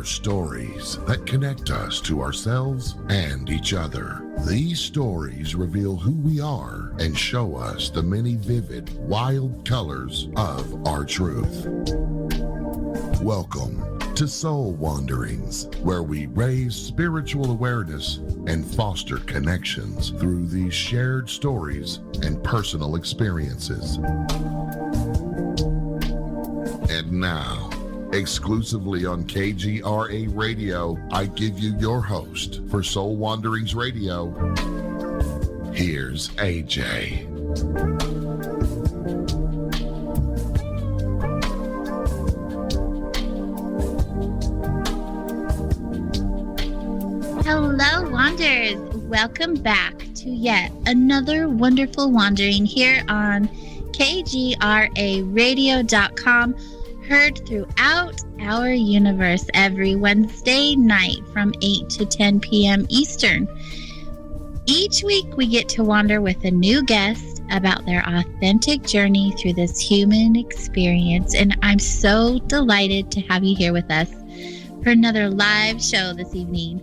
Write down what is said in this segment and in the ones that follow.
are stories that connect us to ourselves and each other. These stories reveal who we are and show us the many vivid, wild colors of our truth. Welcome to Soul Wanderings, where we raise spiritual awareness and foster connections through these shared stories and personal experiences. And now, exclusively on KGRA Radio, I give you your host for Soul Wanderings Radio. Here's AJ. Hello, Wanderers. Welcome back to yet another wonderful wandering here on KGRAradio.com. Heard throughout our universe every Wednesday night from 8 to 10 p.m. Eastern. Each week we get to wander with a new guest about their authentic journey through this human experience, and I'm so delighted to have you here with us for another live show this evening.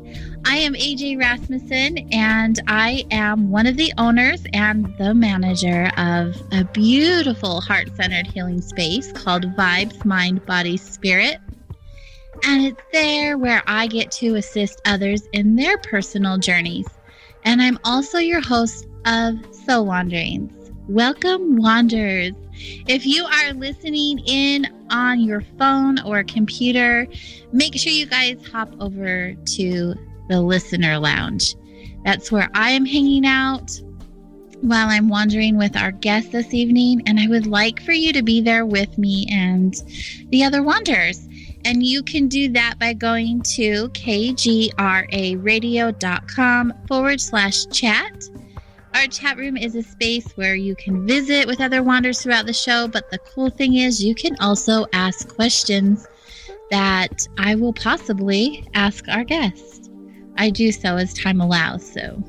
I am AJ Rasmussen, and I am one of the owners and the manager of a beautiful heart-centered healing space called Vibes, Mind, Body, Spirit. And it's there where I get to assist others in their personal journeys. And I'm also your host of Soul Wanderings. Welcome, Wanderers. If you are listening in on your phone or computer, make sure you guys hop over to the listener lounge. That's where I am hanging out while I'm wandering with our guest this evening, and I would like for you to be there with me and the other wanderers. And you can do that by going to kgradio.com/chat. Our chat room is a space where you can visit with other wanderers throughout the show, but the cool thing is you can also ask questions that I will possibly ask our guest. I do so as time allows. So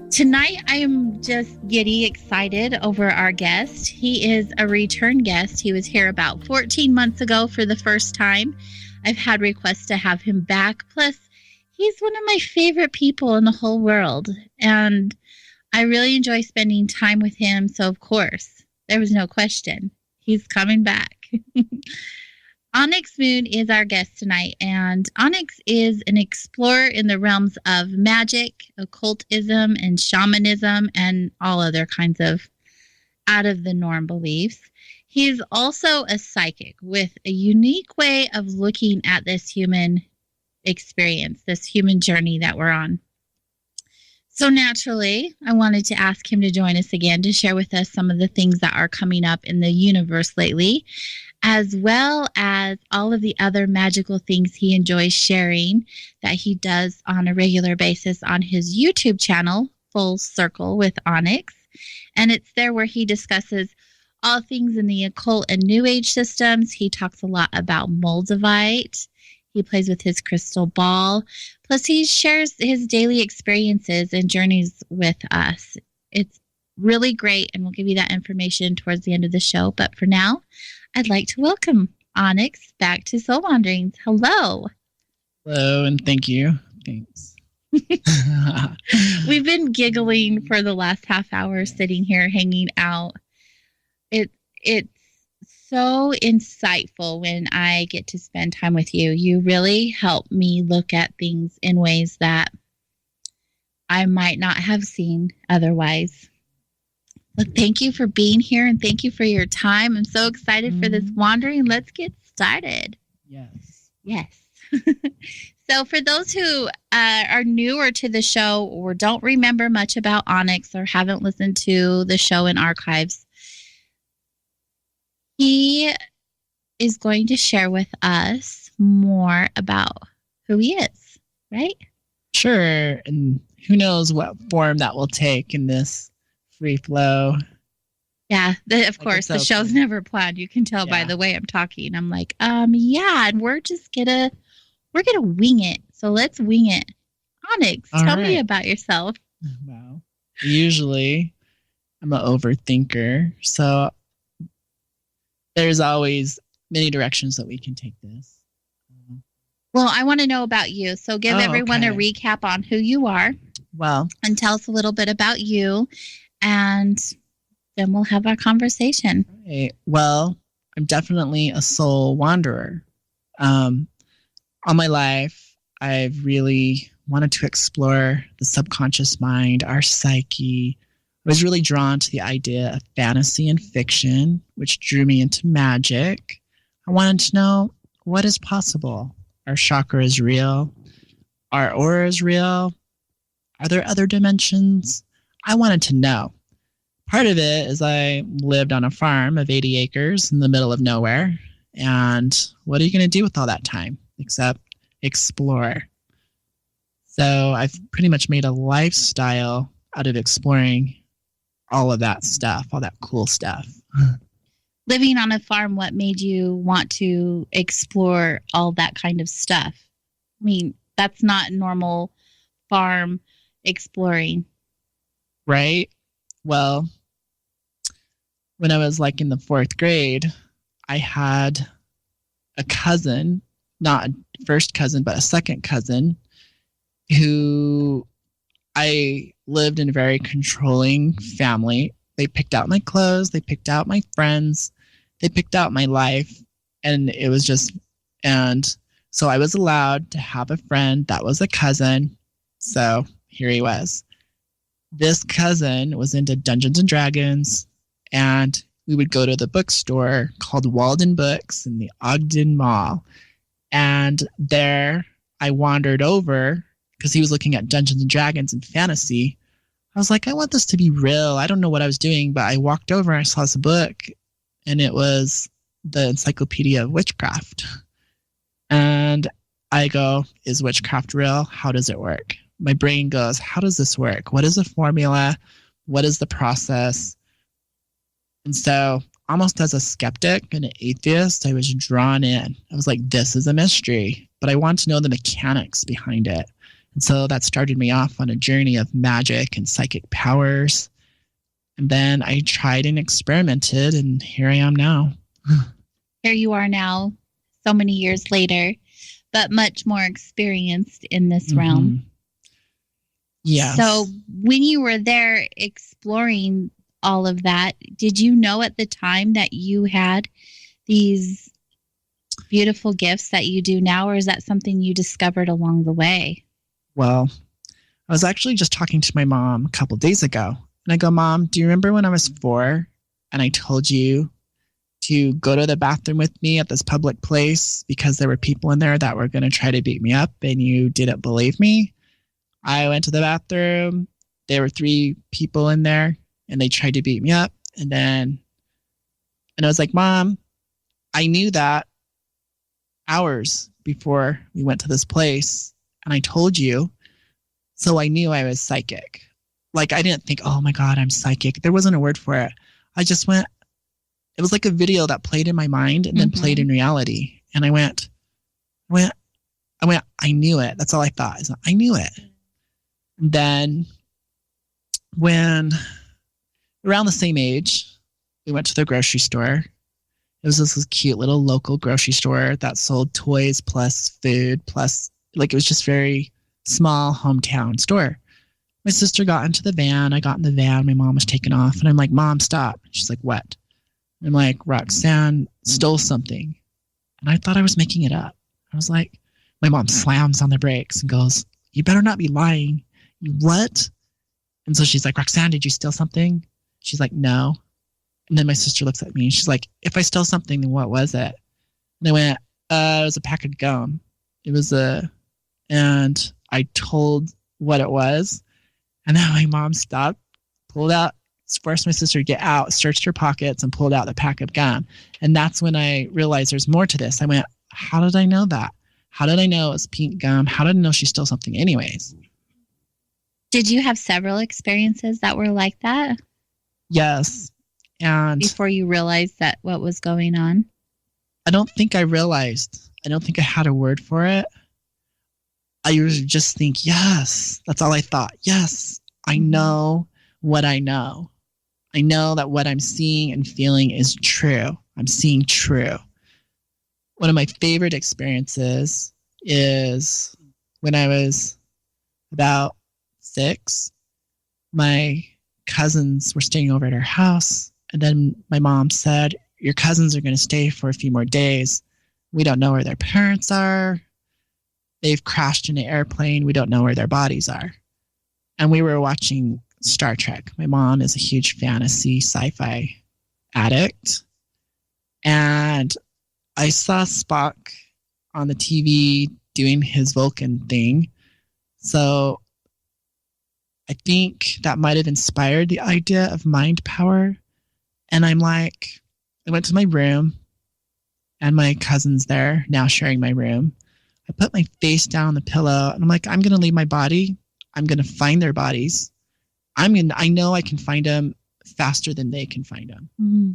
tonight I am just giddy excited over our guest. He is a return guest. He was here about 14 months ago for the first time. I've had requests to have him back. Plus, he's one of my favorite people in the whole world, and I really enjoy spending time with him. So, of course, there was no question. He's coming back. Onyx Moon is our guest tonight, and Onyx is an explorer in the realms of magic, occultism, and shamanism, and all other kinds of out-of-the-norm beliefs. He's also a psychic with a unique way of looking at this human experience, this human journey that we're on. So naturally, I wanted to ask him to join us again to share with us some of the things that are coming up in the universe lately, as well as all of the other magical things he enjoys sharing that he does on a regular basis on his YouTube channel, Full Circle with Onyx. And it's there where he discusses all things in the occult and New Age systems. He talks a lot about Moldavite. He plays with his crystal ball. Plus, he shares his daily experiences and journeys with us. It's really great, and we'll give you that information towards the end of the show. But for now, I'd like to welcome Onyx back to Soul Wanderings. Hello. Hello, and thank you. Thanks. We've been giggling for the last half hour, sitting here hanging out. It's so insightful when I get to spend time with you. You really help me look at things in ways that I might not have seen otherwise. But thank you for being here, and thank you for your time. I'm so excited for this wandering. Let's get started. Yes. So for those who are newer to the show or don't remember much about Onyx or haven't listened to the show in archives, he is going to share with us more about who he is, right? Sure. And who knows what form that will take in this free flow. Yeah, of course, the show's never planned. You can tell by the way I'm talking. I'm like, yeah, and we're gonna wing it. So let's wing it. Onyx, tell me about yourself. Wow. Usually, I'm an overthinker, so there's always many directions that we can take this. Well, I want to know about you. So give everyone a recap on who you are. Well, and tell us a little bit about you, and then we'll have our conversation. Right. Well, I'm definitely a soul wanderer. All my life, I've really wanted to explore the subconscious mind, our psyche. I was really drawn to the idea of fantasy and fiction, which drew me into magic. I wanted to know what is possible. Our chakra is real. Our aura is real. Are there other dimensions? I wanted to know. Part of it is I lived on a farm of 80 acres in the middle of nowhere. And what are you going to do with all that time except explore? So I've pretty much made a lifestyle out of exploring all of that stuff, all that cool stuff. Living on a farm, what made you want to explore all that kind of stuff? I mean, that's not normal farm exploring. Right? Well, when I was like in the 4th grade, I had a cousin, not a first cousin, but a second cousin, who I lived in a very controlling family. They picked out my clothes, they picked out my friends, they picked out my life, and it was just, and so I was allowed to have a friend that was a cousin. So here he was. This cousin was into Dungeons and Dragons, and we would go to the bookstore called Walden Books in the Ogden Mall. And there I wandered over because he was looking at Dungeons and Dragons and fantasy. I was like, I want this to be real. I don't know what I was doing, but I walked over and I saw this book, and it was the Encyclopedia of Witchcraft. And I go, is witchcraft real? How does it work? My brain goes, how does this work? What is the formula? What is the process? And so, almost as a skeptic and an atheist, I was drawn in. I was like, this is a mystery, but I want to know the mechanics behind it. And so that started me off on a journey of magic and psychic powers. And then I tried and experimented, and here I am now. Here you are now, so many years later, but much more experienced in this realm. Yeah. So when you were there exploring all of that, did you know at the time that you had these beautiful gifts that you do now, or is that something you discovered along the way? Well, I was actually just talking to my mom a couple days ago, and I go, Mom, do you remember when I was 4 and I told you to go to the bathroom with me at this public place because there were people in there that were going to try to beat me up and you didn't believe me? I went to the bathroom. There were 3 people in there and they tried to beat me up. And I was like, Mom, I knew that hours before we went to this place, and I told you. So I knew I was psychic. Like, I didn't think, oh my God, I'm psychic. There wasn't a word for it. I just went, it was like a video that played in my mind and then played in reality. And I went, I knew it. That's all I thought. I knew it. And then when around the same age, we went to the grocery store. It was this cute little local grocery store that sold toys plus food plus, like, it was just very small hometown store. My sister got into the van. I got in the van. My mom was taking off. And I'm like, Mom, stop. She's like, what? And I'm like, Roxanne stole something. And I thought I was making it up. I was like, my mom slams on the brakes and goes, you better not be lying. What? And so she's like, Roxanne, did you steal something? She's like, no. And then my sister looks at me and she's like, if I stole something, then what was it? And I went, it was a pack of gum. And I told what it was. And then my mom stopped, pulled out, forced my sister to get out, searched her pockets, and pulled out the pack of gum. And that's when I realized there's more to this. I went, how did I know that? How did I know it was pink gum? How did I know she stole something anyways? Did you have several experiences that were like that? Yes. And before you realized that what was going on? I don't think I realized. I don't think I had a word for it. I usually just think, yes. That's all I thought. Yes, I know what I know. I know that what I'm seeing and feeling is true. I'm seeing true. One of my favorite experiences is when I was about 6, my cousins were staying over at our house. And then my mom said, your cousins are going to stay for a few more days. We don't know where their parents are. They've crashed in an airplane. We don't know where their bodies are. And we were watching Star Trek. My mom is a huge fantasy sci-fi addict. And I saw Spock on the TV doing his Vulcan thing. So I think that might have inspired the idea of mind power. And I'm like, I went to my room and my cousin's there now sharing my room. I put my face down on the pillow and I'm like, I'm going to leave my body. I'm going to find their bodies. I know I can find them faster than they can find them. Mm-hmm.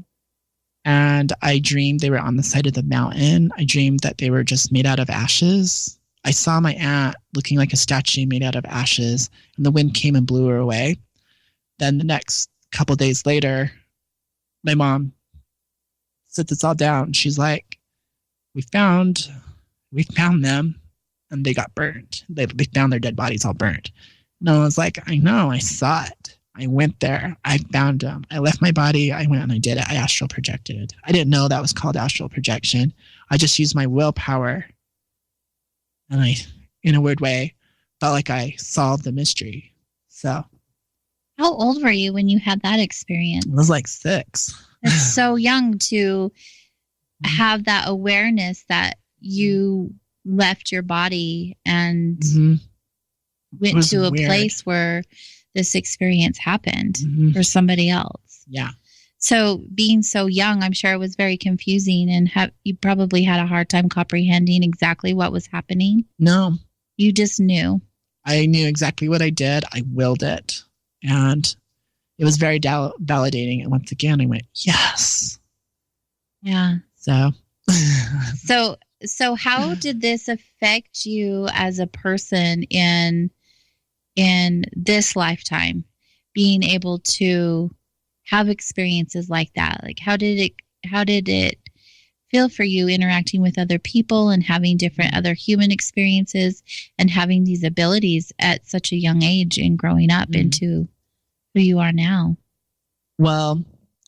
And I dreamed they were on the side of the mountain. I dreamed that they were just made out of ashes. I saw my aunt looking like a statue made out of ashes, and the wind came and blew her away. Then the next couple days later, my mom sits us all down. She's like, we found them, and they got burned. They found their dead bodies all burnt. And I was like, I know, I saw it. I went there. I found them. I left my body. I went and I did it. I astral projected. I didn't know that was called astral projection. I just used my willpower. And I, in a weird way, felt like I solved the mystery. So. How old were you when you had that experience? I was like 6. It's so young to have that awareness that you left your body and went to a place where this experience happened for somebody else. Yeah. So being so young, I'm sure it was very confusing, and you probably had a hard time comprehending exactly what was happening. No. You just knew. I knew exactly what I did. I willed it. And it was very validating. And once again, I went, yes. Yeah. So. So how did this affect you as a person in this lifetime, being able to have experiences like that? Like, how did it feel for you interacting with other people and having different other human experiences and having these abilities at such a young age and growing up into who you are now? Well,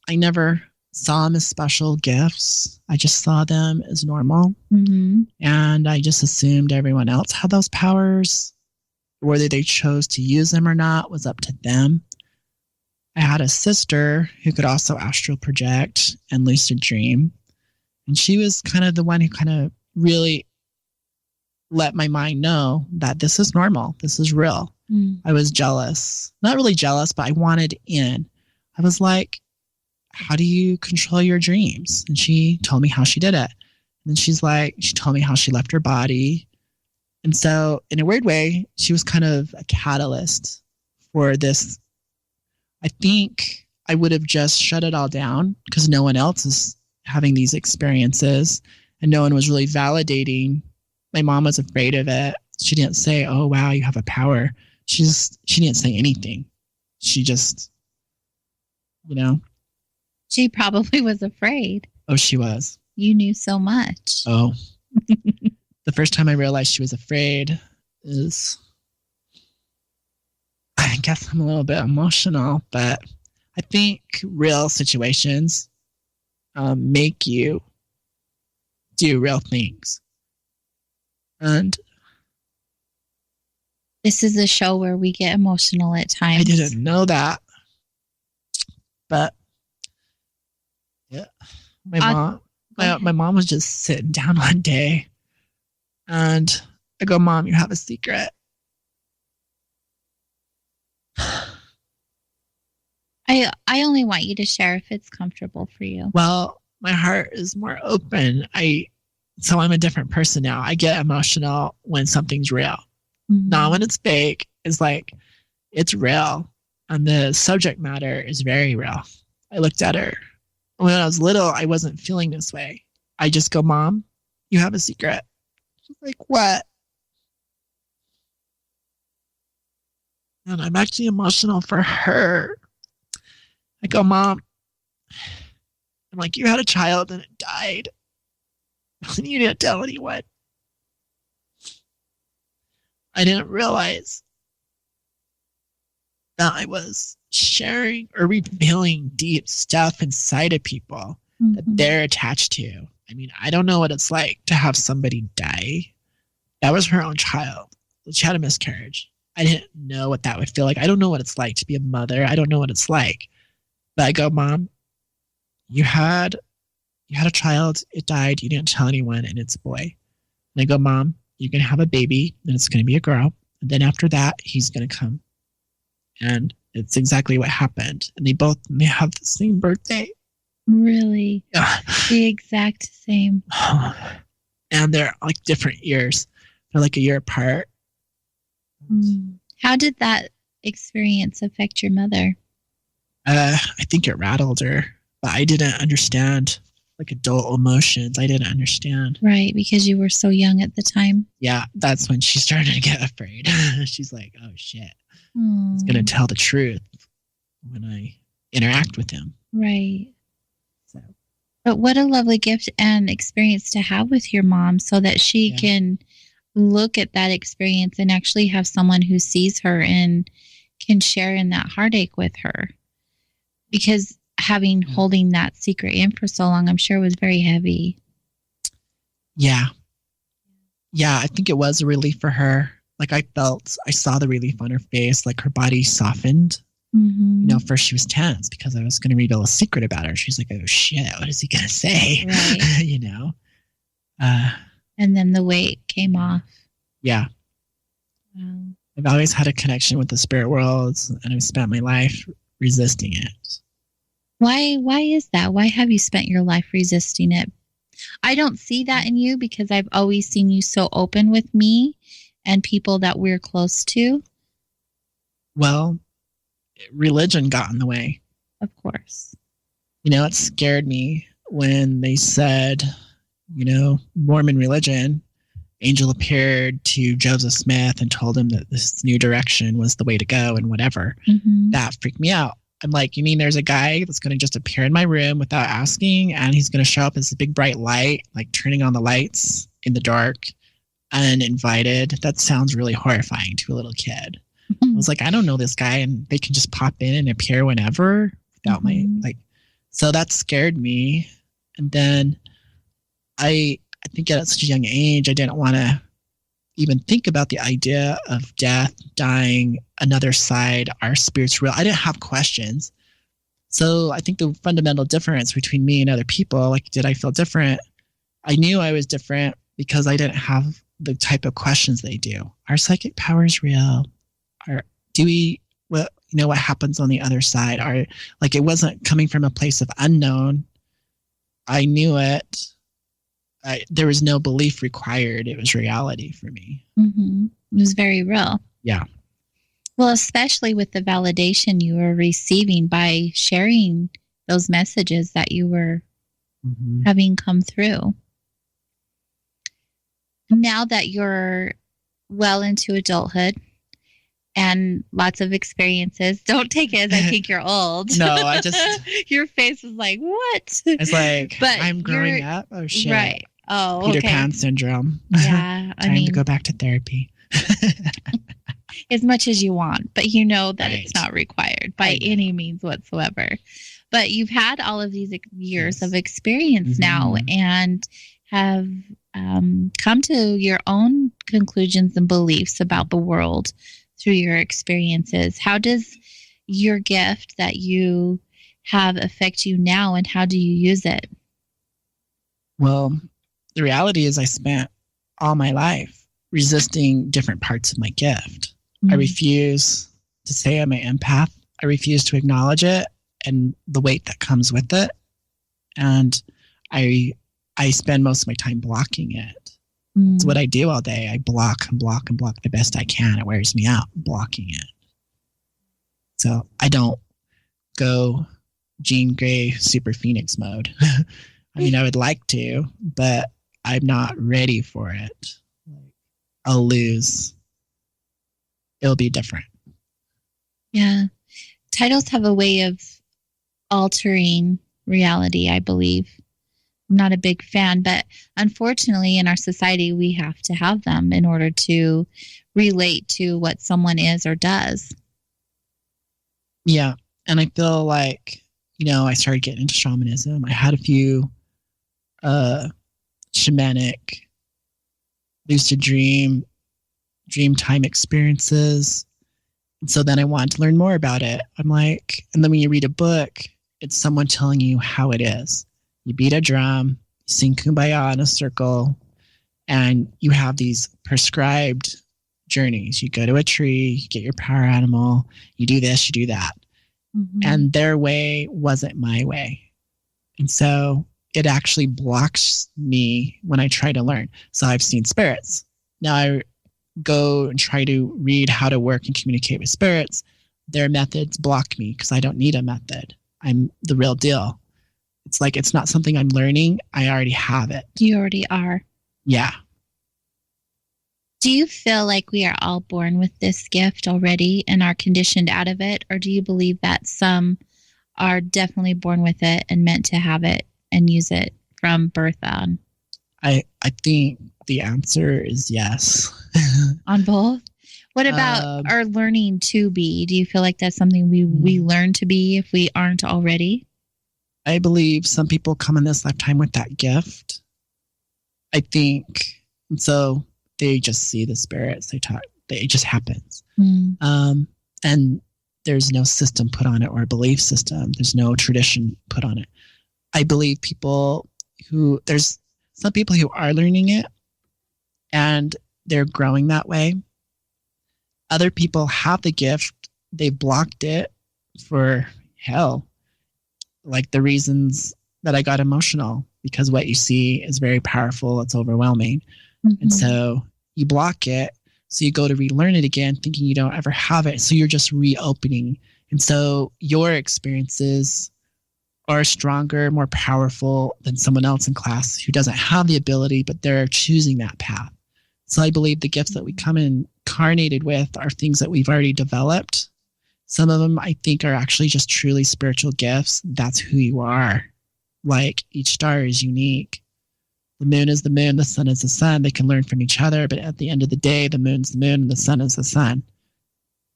I never saw them as special gifts. I just saw them as normal. Mm-hmm. And I just assumed everyone else had those powers. Whether they chose to use them or not was up to them. I had a sister who could also astral project and lucid dream. And she was kind of the one who kind of really let my mind know that this is normal. This is real. I was jealous. Not really jealous, but I wanted in. I was like, how do you control your dreams? And she told me how she did it. And then she told me how she left her body. And so in a weird way, she was kind of a catalyst for this. I think I would have just shut it all down because no one else is having these experiences and no one was really validating. My mom was afraid of it. She didn't say, oh, wow, you have a power. She didn't say anything. She just, She probably was afraid. Oh, she was. You knew so much. Oh. The first time I realized she was afraid is, I guess I'm a little bit emotional, but I think real situations make you do real things. And this is a show where we get emotional at times. I didn't know that. But yeah, my mom was just sitting down one day and I go, Mom, you have a secret. I only want you to share if it's comfortable for you. Well, my heart is more open. So I'm a different person now. I get emotional when something's real. Mm-hmm. Not when it's fake. It's like, it's real. And the subject matter is very real. I looked at her. When I was little, I wasn't feeling this way. I just go, Mom, you have a secret. She's like, what? And I'm actually emotional for her. I go, Mom, I'm like, you had a child and it died. And you didn't tell anyone. I didn't realize that I was sharing or revealing deep stuff inside of people that they're attached to. I mean, I don't know what it's like to have somebody die. That was her own child. She had a miscarriage. I didn't know what that would feel like. I don't know what it's like to be a mother. I don't know what it's like. But I go, Mom, you had a child. It died. You didn't tell anyone, and it's a boy. And I go, Mom, you're going to have a baby, and it's going to be a girl. And then after that, he's going to come. And it's exactly what happened. And they have the same birthday. Really? The exact same. And they're like different years. They're like a year apart. How did that experience affect your mother? I think it rattled her, but I didn't understand like adult emotions. I didn't understand. Right, because you were so young at the time. Yeah, that's when she started to get afraid. She's like, oh shit. He's going to tell the truth when I interact with him. Right. So, but what a lovely gift and experience to have with your mom so that she can look at that experience and actually have someone who sees her and can share in that heartache with her. Because holding that secret in for so long, I'm sure was very heavy. Yeah. Yeah, I think it was a relief for her. Like I saw the relief on her face, like her body softened. You know, first she was tense because I was going to reveal a secret about her. She's like, oh shit, what is he going to say? Right. You know? And then the weight came off. Yeah. Wow. I've always had a connection with the spirit world, and I've spent my life resisting it. Why is that? Why have you spent your life resisting it? I don't see that in you because I've always seen you so open with me and people that we're close to. Well, religion got in the way. Of course. You know, it scared me when they said, you know, Mormon religion, angel appeared to Joseph Smith and told him that this new direction was the way to go and whatever. That freaked me out. I'm like, you mean there's a guy that's going to just appear in my room without asking, and he's going to show up as a big bright light, like turning on the lights in the dark, uninvited? That sounds really horrifying to a little kid. I was like, I don't know this guy, and they can just pop in and appear whenever without my, like, so that scared me. And then I think at such a young age, I didn't want to even think about the idea of death, dying, another side, our spirit's real. I didn't have questions. So I think the fundamental difference between me and other people, like, did I feel different? I knew I was different because I didn't have the type of questions they do. Are psychic powers real? What happens on the other side? It wasn't coming from a place of unknown. I knew it. There was no belief required. It was reality for me. It was very real. Yeah. Well, especially with the validation you were receiving by sharing those messages that you were having come through. Now that you're well into adulthood and lots of experiences, don't take it as I think you're old. No, I just... Your face was like, what? It's like, but I'm growing up? Oh, shit. Right. Oh, Peter Pan syndrome. Yeah. Time to go back to therapy. As much as you want, but you know that it's not required by any means whatsoever. But you've had all of these years of experience now and have come to your own conclusions and beliefs about the world through your experiences. How does your gift that you have affect you now, and how do you use it? Well, the reality is I spent all my life resisting different parts of my gift. I refuse to say I'm an empath. I refuse to acknowledge it and the weight that comes with it. And I spend most of my time blocking it. It's what I do all day. I block and block and block the best I can. It wears me out, blocking it. So I don't go Jean Grey Super Phoenix mode. I mean, I would like to, but I'm not ready for it. I'll lose. It'll be different. Yeah. Titles have a way of altering reality, I believe. I'm not a big fan, but unfortunately in our society, we have to have them in order to relate to what someone is or does. Yeah. And I feel like, I started getting into shamanism. I had a few shamanic lucid dream time experiences. And so then I wanted to learn more about it. I'm like, and then when you read a book, it's someone telling you how it is. You beat a drum, you sing Kumbaya in a circle, and you have these prescribed journeys. You go to a tree, you get your power animal, you do this, you do that. Mm-hmm. And their way wasn't my way. And so it actually blocks me when I try to learn. So I've seen spirits. Now I go and try to read how to work and communicate with spirits. Their methods block me because I don't need a method. I'm the real deal. It's like, it's not something I'm learning. I already have it. You already are. Yeah. Do you feel like we are all born with this gift already and are conditioned out of it? Or do you believe that some are definitely born with it and meant to have it and use it from birth on? I think the answer is yes. On both? What about our learning to be? Do you feel like that's something we learn to be if we aren't already? I believe some people come in this lifetime with that gift. I think, and so they just see the spirits. It just happens. And there's no system put on it or a belief system. There's no tradition put on it. I believe there's some people who are learning it and they're growing that way. Other people have the gift. They blocked it for hell. Like the reasons that I got emotional, because what you see is very powerful. It's overwhelming. Mm-hmm. And so you block it. So you go to relearn it again, thinking you don't ever have it. So you're just reopening. And so your experiences are stronger, more powerful than someone else in class who doesn't have the ability, but they're choosing that path. So I believe the gifts that we come incarnated with are things that we've already developed. Some of them I think are actually just truly spiritual gifts. That's who you are. Like each star is unique. The moon is the moon, the sun is the sun. They can learn from each other, but at the end of the day, the moon's the moon and the sun is the sun.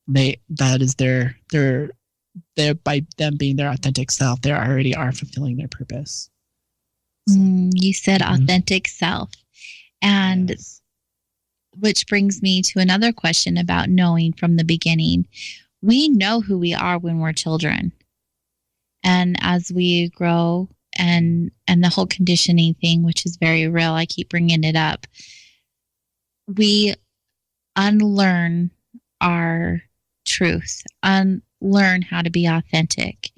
That is their by them being their authentic self, they already are fulfilling their purpose. So, you said authentic self. And yes. Which brings me to another question about knowing from the beginning. We know who we are when we're children. And as we grow and the whole conditioning thing, which is very real, I keep bringing it up, we unlearn our truth, unlearn how to be authentic,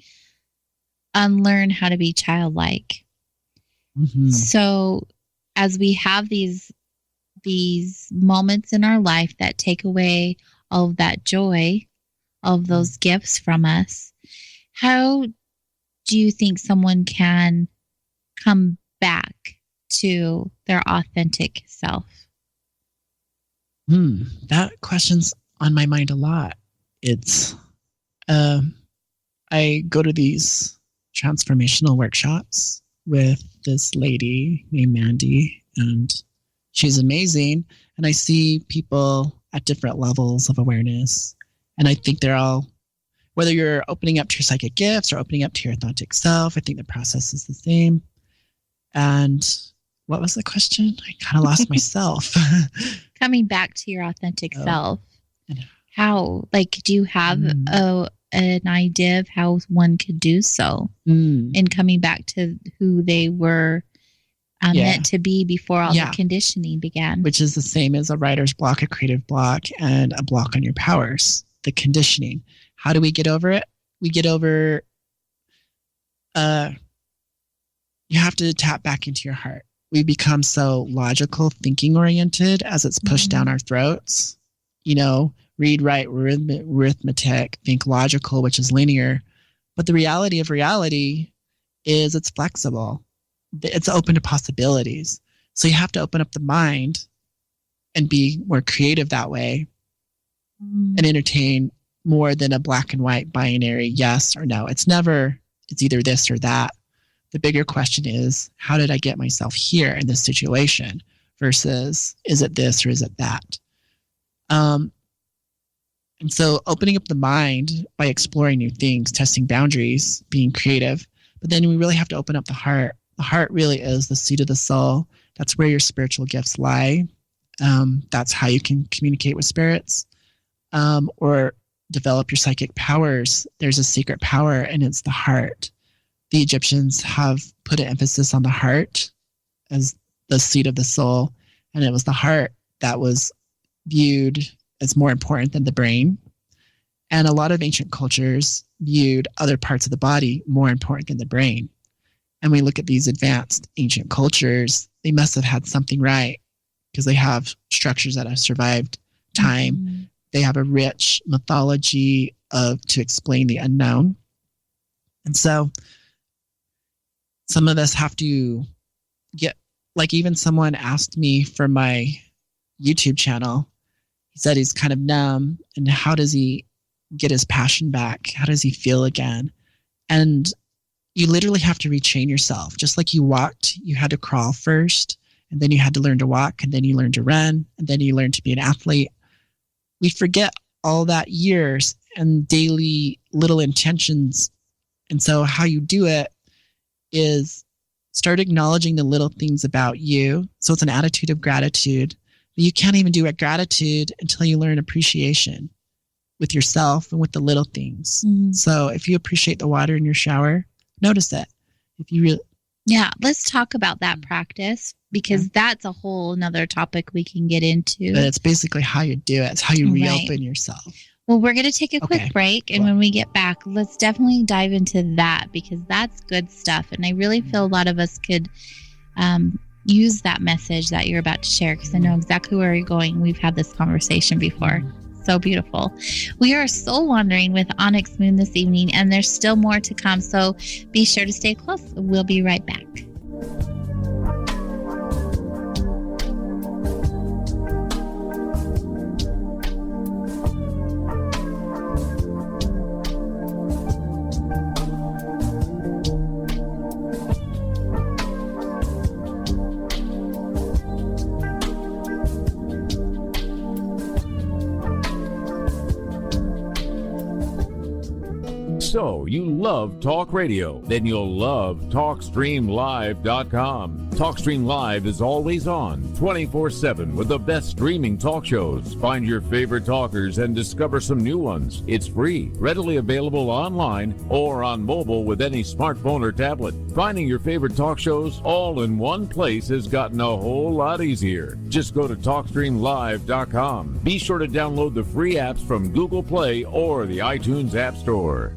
unlearn how to be childlike. Mm-hmm. So as we have these moments in our life that take away all of that joy, all of those gifts from us, how do you think someone can come back to their authentic self? That question's on my mind a lot. It's, I go to these transformational workshops with this lady named Mandy, and she's amazing. And I see people at different levels of awareness. And I think they're all, whether you're opening up to your psychic gifts or opening up to your authentic self, I think the process is the same. And what was the question? I kind of lost myself. Coming back to your authentic self. How, do you have an idea of how one could do so in coming back to who they were meant to be before all the conditioning began? Which is the same as a writer's block, a creative block, and a block on your powers, the conditioning. How do we get over it? We get over, you have to tap back into your heart. We become so logical, thinking oriented as it's pushed down our throats. Read, write, arithmetic, think logical, which is linear. But the reality of reality is it's flexible. It's open to possibilities. So you have to open up the mind and be more creative that way and entertain more than a black and white binary yes or no. It's either this or that. The bigger question is, how did I get myself here in this situation versus is it this or is it that? And so opening up the mind by exploring new things, testing boundaries, being creative. But then we really have to open up the heart. The heart really is the seat of the soul. That's where your spiritual gifts lie. That's how you can communicate with spirits or develop your psychic powers. There's a secret power, and it's the heart. The Egyptians have put an emphasis on the heart as the seat of the soul, and it was the heart that was viewed as more important than the brain. And a lot of ancient cultures viewed other parts of the body more important than the brain. And we look at these advanced ancient cultures, they must have had something right because they have structures that have survived time. Mm-hmm. They have a rich mythology to explain the unknown. And so some of us have to get, like even someone asked me for my YouTube channel. He said he's kind of numb, and how does he get his passion back? How does he feel again? And you literally have to retrain yourself. Just like you walked, you had to crawl first, and then you had to learn to walk, and then you learned to run, and then you learned to be an athlete. We forget all that years and daily little intentions. And so how you do it is start acknowledging the little things about you. So it's an attitude of gratitude. But you can't even do gratitude until you learn appreciation with yourself and with the little things. Mm-hmm. So if you appreciate the water in your shower, notice it. If you really, yeah, let's talk about that practice, because that's a whole another topic we can get into. But it's basically how you do it. It's how you reopen yourself. Well, we're going to take a quick break, and when we get back, let's definitely dive into that, because that's good stuff. And I really feel a lot of us could use that message that you're about to share, because I know exactly where you're going. We've had this conversation before. So beautiful. We are soul wandering with Onyx Moon this evening, and there's still more to come. So be sure to stay close. We'll be right back. So you love talk radio? Then you'll love TalkStreamLive.com. TalkStream Live is always on, 24/7, with the best streaming talk shows. Find your favorite talkers and discover some new ones. It's free, readily available online or on mobile with any smartphone or tablet. Finding your favorite talk shows all in one place has gotten a whole lot easier. Just go to TalkStreamLive.com. Be sure to download the free apps from Google Play or the iTunes App Store.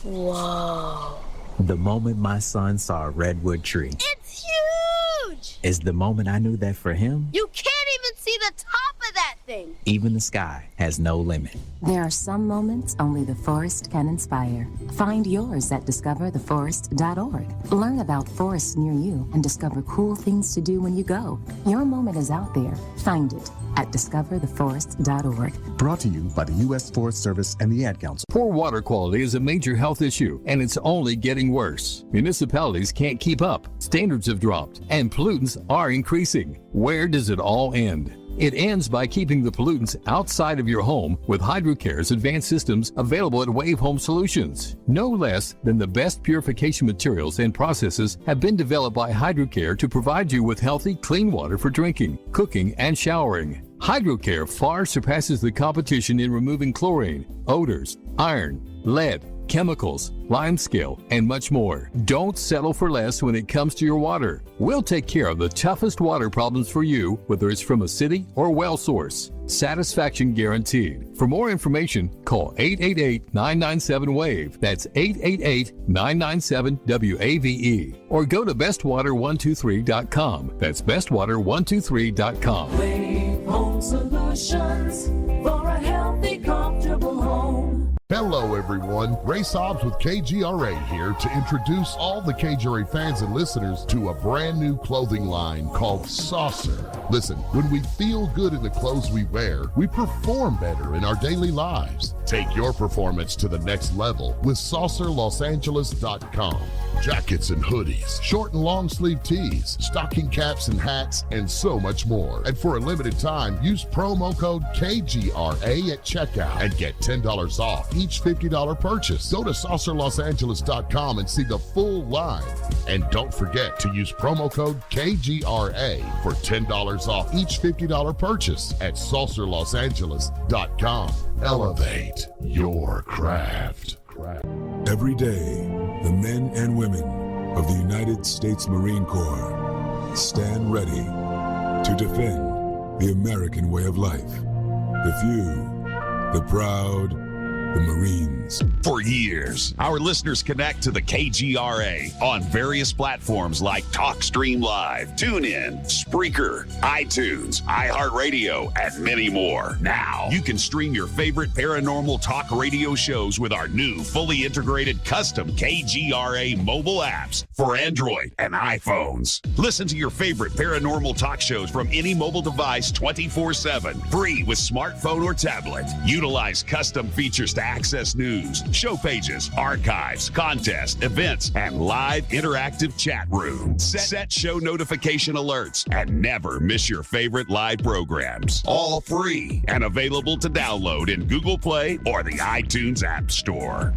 Whoa. The moment my son saw a redwood tree. It's huge! Is the moment I knew that for him, you can't even see the top of that thing. Even the sky has no limit. There are some moments only the forest can inspire. Find yours at discovertheforest.org. Learn about forests near you and discover cool things to do when you go. Your moment is out there. Find it at discovertheforest.org. Brought to you by the U.S. Forest Service and the Ad Council. Poor water quality is a major health issue, and it's only getting worse. Municipalities can't keep up. Standards have dropped, and pollutants are increasing. Where does it all end? It ends by keeping the pollutants outside of your home with HydroCare's advanced systems available at Wave Home Solutions. No less than the best purification materials and processes have been developed by HydroCare to provide you with healthy, clean water for drinking, cooking, and showering. HydroCare far surpasses the competition in removing chlorine, odors, iron, lead, chemicals, limescale, and much more. Don't settle for less when it comes to your water. We'll take care of the toughest water problems for you, whether it's from a city or well source. Satisfaction guaranteed. For more information, call 888-997-WAVE. That's 888-997-WAVE. Or go to bestwater123.com. That's bestwater123.com. Wave Home Solutions for a healthy, comfortable home. Hello everyone, Ray Sobbs with KGRA here to introduce all the KGRA fans and listeners to a brand new clothing line called Saucer. Listen, when we feel good in the clothes we wear, we perform better in our daily lives. Take your performance to the next level with SaucerLosAngeles.com. jackets and hoodies, short and long sleeve tees, stocking caps and hats, and so much more. And for a limited time, use promo code KGRA at checkout and get $10 off each $50 purchase. Go to saucerlosangeles.com and see the full line. And don't forget to use promo code KGRA for $10 off each $50 purchase at saucerlosangeles.com. Elevate your craft. Every day, the men and women of the United States Marine Corps stand ready to defend the American way of life. The few, the proud, the Marines. For years, our listeners connect to the KGRA on various platforms like TalkStream Live, TuneIn, Spreaker, iTunes, iHeartRadio, and many more. Now, you can stream your favorite paranormal talk radio shows with our new fully integrated custom KGRA mobile apps for Android and iPhones. Listen to your favorite paranormal talk shows from any mobile device 24/7, free with smartphone or tablet. Utilize custom features to access news, show pages, archives, contests, events, and live interactive chat rooms. Set show notification alerts and never miss your favorite live programs. All free and available to download in Google Play or the iTunes App Store.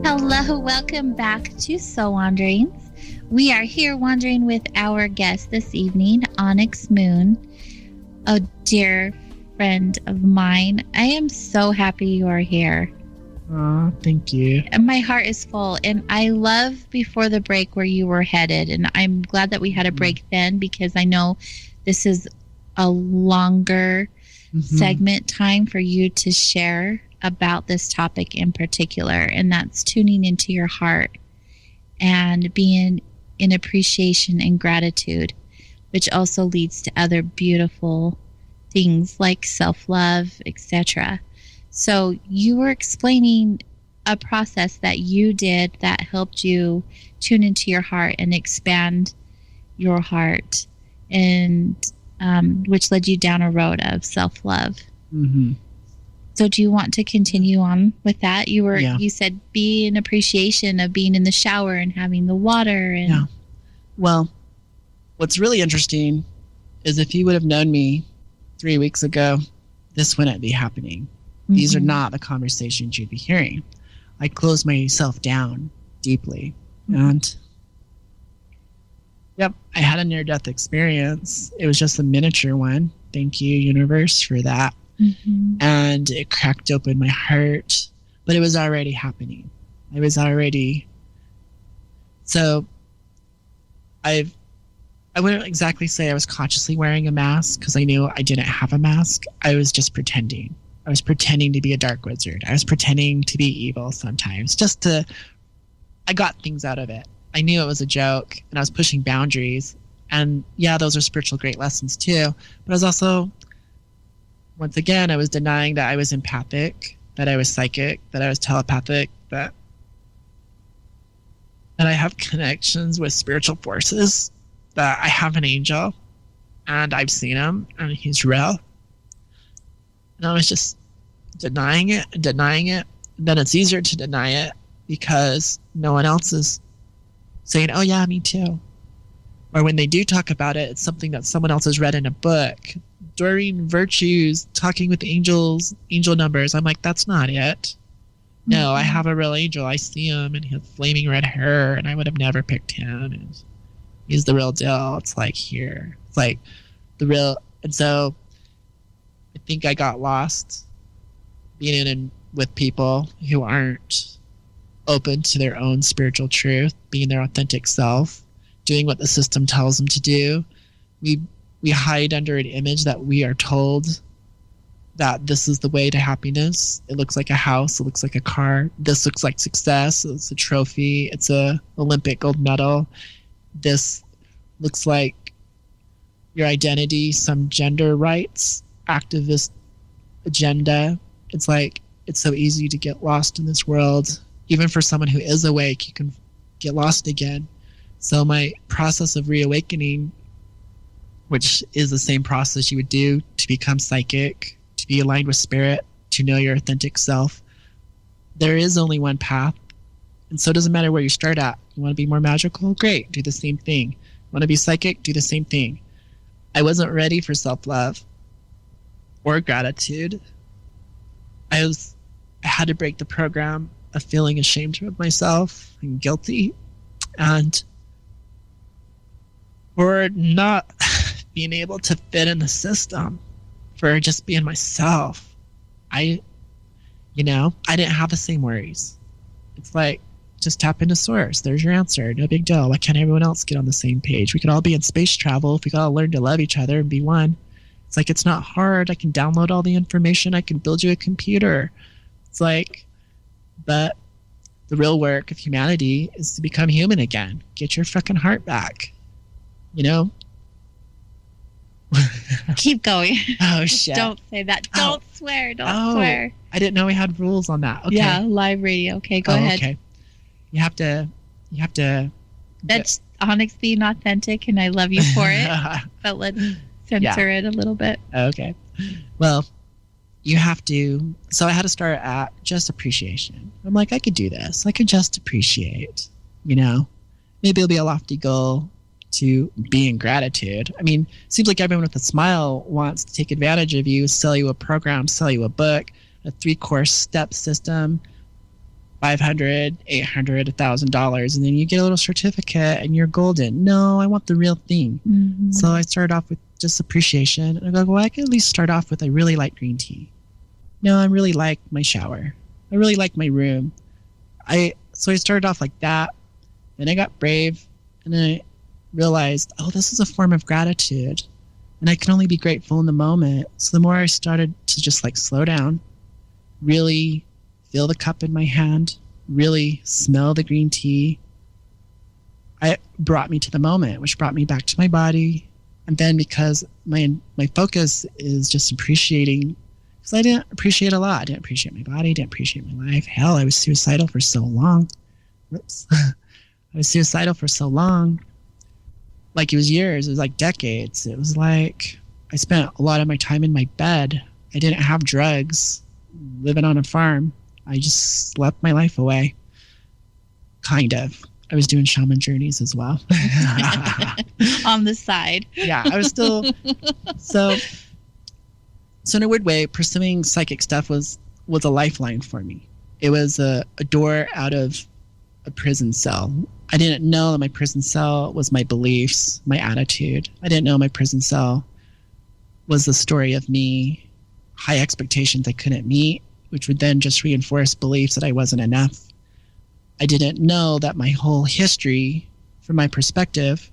Hello, welcome back to So Wanderings. We are here wandering with our guest this evening, Onyx Moon, a dear friend of mine. I am so happy you are here. Oh, thank you. And my heart is full, and I love before the break where you were headed, and I'm glad that we had a break then, because I know this is a longer segment time for you to share about this topic in particular, and that's tuning into your heart and being in appreciation and gratitude, which also leads to other beautiful things like self-love, etc. So you were explaining a process that you did that helped you tune into your heart and expand your heart, and which led you down a road of self-love. So do you want to continue on with that? You said be in appreciation of being in the shower and having the water. And yeah. Well, what's really interesting is if you would have known me 3 weeks ago, this wouldn't be happening. These are not the conversations you'd be hearing. I closed myself down deeply. And yep, I had a near-death experience. It was just a miniature one. Thank you, universe, for that. And it cracked open my heart, but it was already happening. So I wouldn't exactly say I was consciously wearing a mask, because I knew I didn't have a mask. I was just pretending. I was pretending to be a dark wizard. I was pretending to be evil sometimes, I got things out of it. I knew it was a joke, and I was pushing boundaries. And yeah, those are spiritual great lessons too. But I was also, once again, I was denying that I was empathic, that I was psychic, that I was telepathic, that I have connections with spiritual forces, that I have an angel, and I've seen him, and he's real. And I was just denying it. And then it's easier to deny it because no one else is saying, oh yeah, me too. Or when they do talk about it, it's something that someone else has read in a book. During virtues, talking with angels, angel numbers. I'm like, that's not it. No, I have a real angel. I see him, and he has flaming red hair, and I would have never picked him. And he's the real deal. It's like here. It's like the real. And so I think I got lost being in with people who aren't open to their own spiritual truth, being their authentic self, doing what the system tells them to do. We hide under an image that we are told that this is the way to happiness. It looks like a house. It looks like a car. This looks like success. It's a trophy. It's a Olympic gold medal. This looks like your identity, some gender rights activist agenda. It's like, it's so easy to get lost in this world. Even for someone who is awake, you can get lost again. So my process of reawakening, which is the same process you would do to become psychic, to be aligned with spirit, to know your authentic self, there is only one path. And so it doesn't matter where you start at. You want to be more magical? Great, do the same thing. You want to be psychic? Do the same thing. I wasn't ready for self-love or gratitude. I had to break the program of feeling ashamed of myself and guilty, and for not being able to fit in the system, for just being myself. I didn't have the same worries. It's like, just tap into source. There's your answer. No big deal. Why can't everyone else get on the same page? We could all be in space travel if we could all learn to love each other and be one. It's like, it's not hard. I can download all the information. I can build you a computer. It's like, but the real work of humanity is to become human again. Get your fucking heart back. Keep going. Oh, shit. Don't say that. Don't swear. Don't swear. I didn't know we had rules on that. Okay. Yeah, live radio. Okay, go ahead. Okay. You have to. That's Onyx being authentic, and I love you for it. But let's censor it a little bit. Okay. Well, you have to. So I had to start at just appreciation. I'm like, I could do this. I could just appreciate. Maybe it'll be a lofty goal to be in gratitude. I mean, it seems like everyone with a smile wants to take advantage of you, sell you a program, sell you a book, a 3-course step system, $500, $800, $1,000, and then you get a little certificate and you're golden. No, I want the real thing. Mm-hmm. So I started off with just appreciation. And I go, well, I can at least start off with, I really like green tea. No, I really like my shower. I really like my room. So I started off like that. Then I got brave, and then I realized, this is a form of gratitude, and I can only be grateful in the moment. So the more I started to just slow down, really feel the cup in my hand, really smell the green tea, it brought me to the moment, which brought me back to my body. And then because my focus is just appreciating, because I didn't appreciate a lot. I didn't appreciate my body, didn't appreciate my life. Hell, I was suicidal for so long. Whoops. I was suicidal for so long. Like, it was years. It was like decades. It was like I spent a lot of my time in my bed. I didn't have drugs, living on a farm. I just slept my life away. Kind of. I was doing shaman journeys as well. On the side. Yeah, I was still... So in a weird way, pursuing psychic stuff was a lifeline for me. It was a door out of a prison cell. I didn't know that my prison cell was my beliefs, my attitude. I didn't know my prison cell was the story of me, high expectations I couldn't meet, which would then just reinforce beliefs that I wasn't enough. I didn't know that my whole history, from my perspective,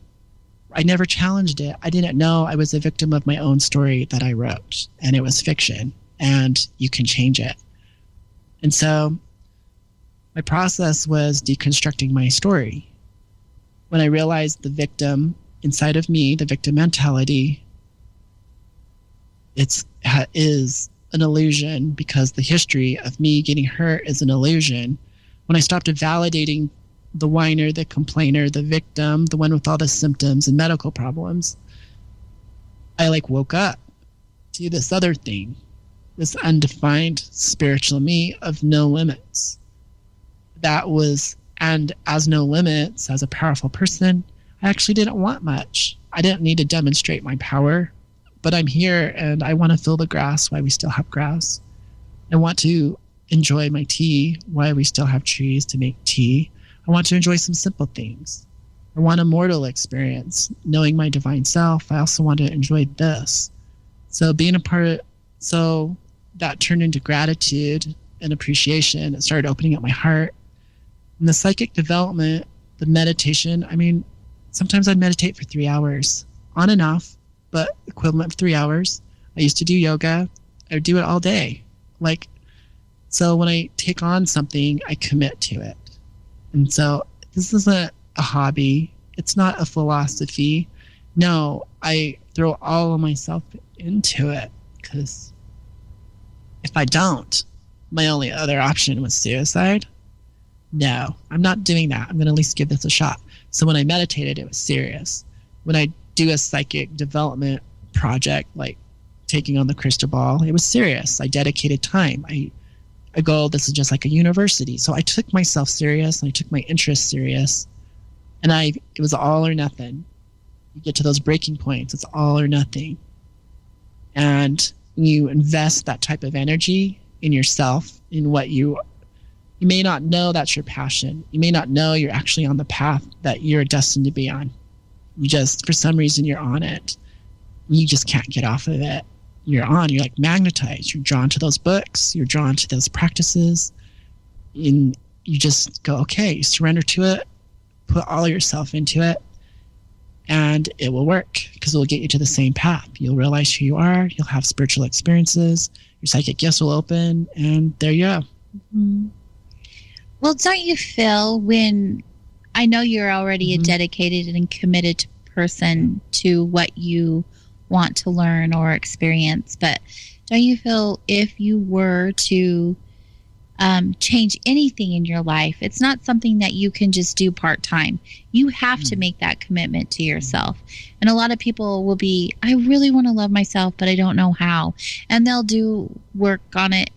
I never challenged it. I didn't know I was a victim of my own story that I wrote, and it was fiction, and you can change it. And so my process was deconstructing my story. When I realized the victim inside of me, the victim mentality, is an illusion, because the history of me getting hurt is an illusion. When I stopped validating the whiner, the complainer, the victim, the one with all the symptoms and medical problems, I woke up to this other thing, this undefined spiritual me of no limits. And as no limits, as a powerful person, I actually didn't want much. I didn't need to demonstrate my power, but I'm here and I want to feel the grass while we still have grass. I want to enjoy my tea while we still have trees to make tea. I want to enjoy some simple things. I want a mortal experience, knowing my divine self. I also want to enjoy this. So so that turned into gratitude and appreciation. It started opening up my heart. And the psychic development, the meditation, I mean, sometimes I'd meditate for 3 hours, on and off, but equivalent of 3 hours. I used to do yoga. I would do it all day. Like, so when I take on something, I commit to it. And so this isn't a hobby. It's not a philosophy. No, I throw all of myself into it, because if I don't, my only other option was suicide. No, I'm not doing that. I'm going to at least give this a shot. So when I meditated, it was serious. When I do a psychic development project, like taking on the crystal ball, it was serious. I dedicated time. I go, this is just like a university. So I took myself serious, and I took my interests serious. And it was all or nothing. You get to those breaking points, it's all or nothing. And you invest that type of energy in yourself, in what you may not know that's your passion. You may not know you're actually on the path that you're destined to be on. You just, for some reason, you're on it. You just can't get off of it. You're like magnetized. You're drawn to those books. You're drawn to those practices. And you just go, okay, you surrender to it, put all yourself into it, and it will work, because it will get you to the same path. You'll realize who you are. You'll have spiritual experiences. Your psychic gifts will open, and there you go. Mm-hmm. Well, don't you feel, when I know you're already a dedicated and committed person to what you want to learn or experience, but don't you feel if you were to change anything in your life, it's not something that you can just do part-time. You have to make that commitment to yourself. And a lot of people will be, I really want to love myself, but I don't know how. And they'll do work on it,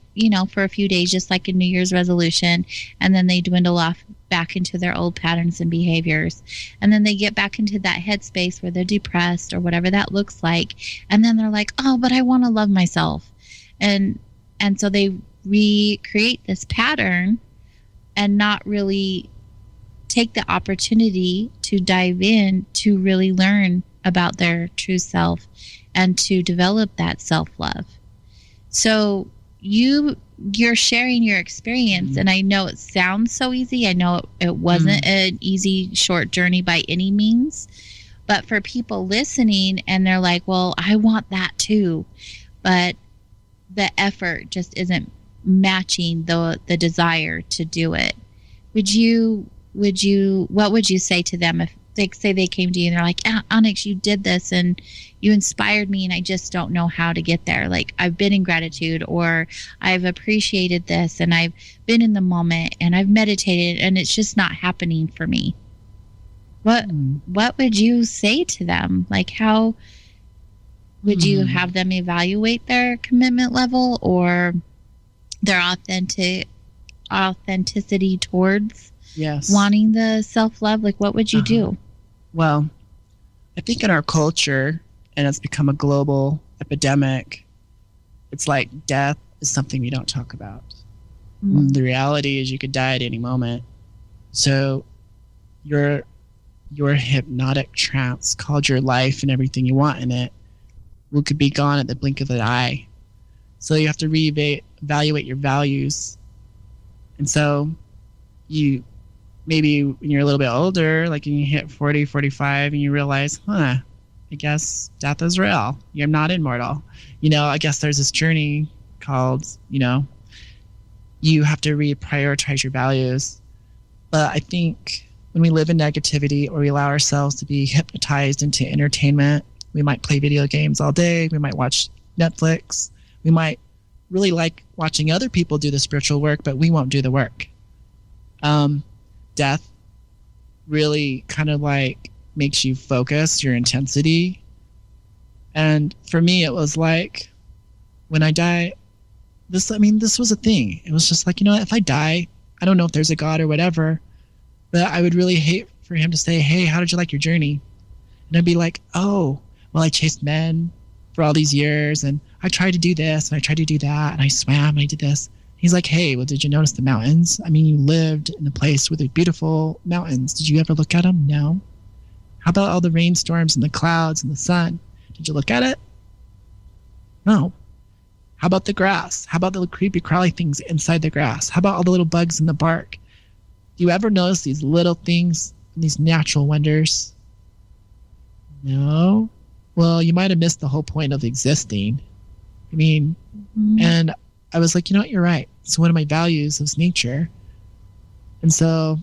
for a few days, just like a New Year's resolution. And then they dwindle off back into their old patterns and behaviors. And then they get back into that headspace where they're depressed or whatever that looks like. And then they're like, oh, but I want to love myself. And so they recreate this pattern and not really take the opportunity to dive in to really learn about their true self and to develop that self-love. So you're sharing your experience, and I know it sounds so easy. I know it wasn't an easy, short journey by any means, but for people listening and they're like, well, I want that too, but the effort just isn't matching the desire to do it. What would you say to them if they came to you and they're like, Onyx, you did this and you inspired me and I just don't know how to get there. Like, I've been in gratitude, or I've appreciated this and I've been in the moment and I've meditated and it's just not happening for me. What would you say to them? Like, how would you have them evaluate their commitment level or their authenticity towards wanting the self-love? Like, what would you do? Well, I think in our culture, and it's become a global epidemic, it's like death is something we don't talk about. The reality is you could die at any moment. So your hypnotic trance, called your life and everything you want in it, could be gone at the blink of an eye. So you have to reevaluate your values. And so maybe when you're a little bit older, like when you hit 40, 45, and you realize, I guess death is real. You're not immortal. I guess there's this journey called, you have to reprioritize your values. But I think when we live in negativity, or we allow ourselves to be hypnotized into entertainment, we might play video games all day. We might watch Netflix. We might really like watching other people do the spiritual work, but we won't do the work. Death really kind of like makes you focus your intensity. And for me, it was like, when I die, this was a thing. It was just like, if I die, I don't know if there's a God or whatever, but I would really hate for him to say, hey, how did you like your journey? And I'd be like, oh, well, I chased men for all these years, and I tried to do this, and I tried to do that, and I swam, and I did this. He's like, hey, well, did you notice the mountains? You lived in a place with the beautiful mountains. Did you ever look at them? No. How about all the rainstorms and the clouds and the sun? Did you look at it? No. How about the grass? How about the creepy crawly things inside the grass? How about all the little bugs in the bark? Do you ever notice these little things, these natural wonders? No. Well, you might have missed the whole point of existing. I mean, and I was like, you know what, you're right. So one of my values is nature. And so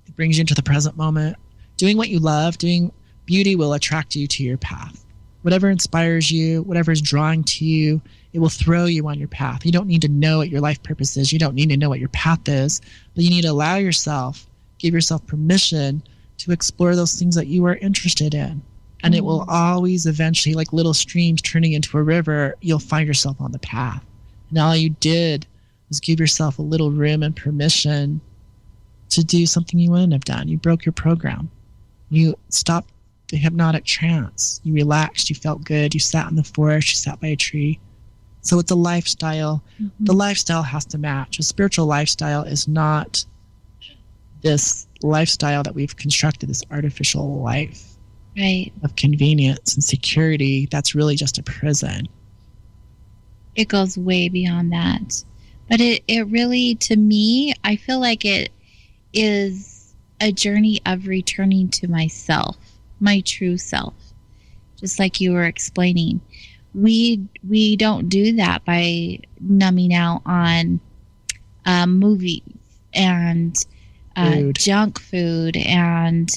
it brings you into the present moment. Doing what you love, doing beauty will attract you to your path. Whatever inspires you, whatever is drawing to you, it will throw you on your path. You don't need to know what your life purpose is. You don't need to know what your path is, but you need to allow yourself, give yourself permission to explore those things that you are interested in. And it will always eventually, like little streams turning into a river, you'll find yourself on the path. And all you did was give yourself a little room and permission to do something you wouldn't have done. You broke your program. You stopped the hypnotic trance. You relaxed. You felt good. You sat in the forest. You sat by a tree. So it's a lifestyle. The lifestyle has to match. A spiritual lifestyle is not this lifestyle that we've constructed, this artificial life. Right. Of convenience and security. That's really just a prison. It goes way beyond that. But it really, to me, I feel like it is a journey of returning to myself, my true self. Just like you were explaining. We don't do that by numbing out on movies and junk food and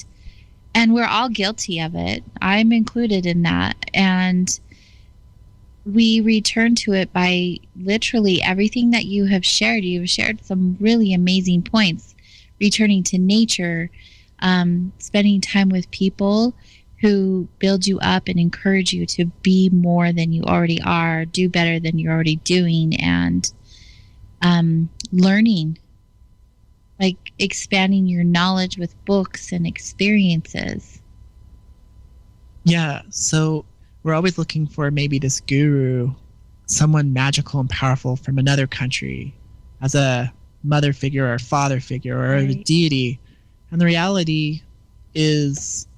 we're all guilty of it. I'm included in that. And we return to it by literally everything that you have shared. You've shared some really amazing points. Returning to nature, spending time with people who build you up and encourage you to be more than you already are, do better than you're already doing, and learning. Like expanding your knowledge with books and experiences. Yeah, so we're always looking for maybe this guru, someone magical and powerful from another country as a mother figure or father figure or a deity. And the reality is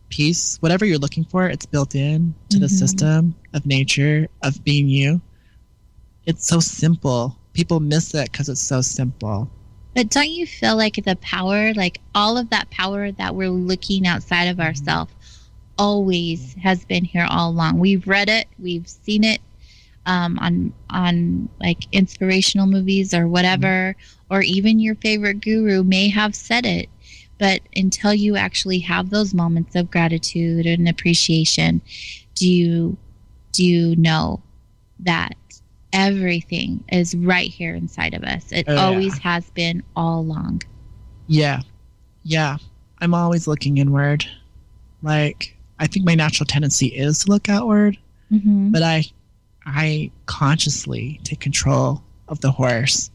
peace. Whatever you're looking for, it's built in to the system of nature, of being you. It's so simple. People miss it because it's so simple. But don't you feel like the power, like all of that power that we're looking outside of ourselves always has been here all along? We've read it, we've seen it on like inspirational movies or whatever, or even your favorite guru may have said it. But until you actually have those moments of gratitude and appreciation, do you know that everything is right here inside of us? It always has been all along. Yeah. I'm always looking inward. Like, I think my natural tendency is to look outward, but I consciously take control of the horse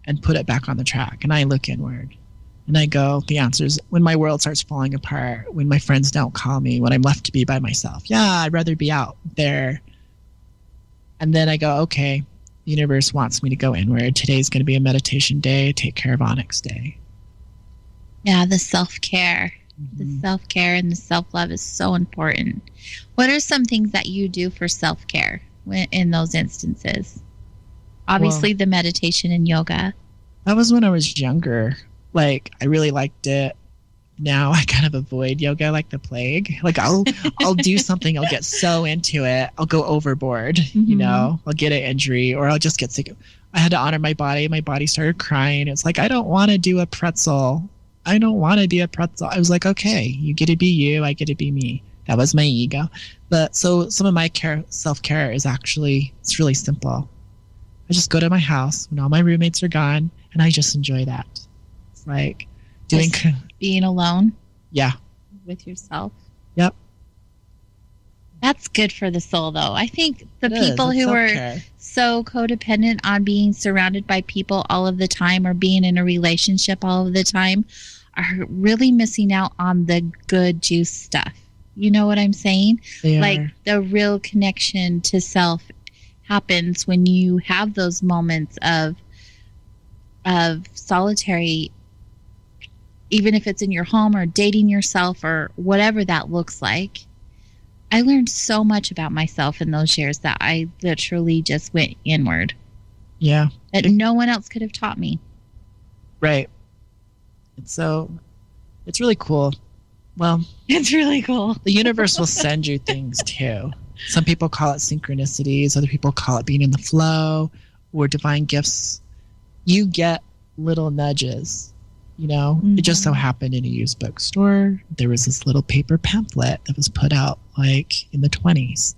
and put it back on the track, and I look inward. And I go, the answers, when my world starts falling apart, when my friends don't call me, when I'm left to be by myself. Yeah, I'd rather be out there. And then I go, okay, the universe wants me to go inward. Today's going to be a meditation day. Take care of Onyx day. Yeah, the self-care. The self-care and the self-love is so important. What are some things that you do for self-care in those instances? Obviously, the meditation and yoga. That was when I was younger. Like, I really liked it. Now I kind of avoid yoga like the plague. Like, I'll do something, I'll get so into it, I'll go overboard, you know, I'll get an injury or I'll just get sick. I had to honor my body. My body started crying. It's like, I don't want to do a pretzel. I don't want to be a pretzel. I was like, okay, you get to be you, I get to be me. That was my ego. But so some of my self-care is actually, it's really simple. I just go to my house when all my roommates are gone and I just enjoy that. It's like doing... Just being alone? Yeah. With yourself? Yep. That's good for the soul, though. I think the people who are so codependent on being surrounded by people all of the time or being in a relationship all of the time are really missing out on the good juice stuff. You know what I'm saying? Like the real connection to self happens when you have those moments of solitary, even if it's in your home or dating yourself or whatever that looks like. I learned so much about myself in those years that I literally just went inward. Yeah. That no one else could have taught me. Right. It's really cool. Well, it's really cool. The universe will send you things too. Some people call it synchronicities. Other people call it being in the flow or divine gifts. You get little nudges, you know. It just so happened in a used bookstore, there was this little paper pamphlet that was put out like in the 20s.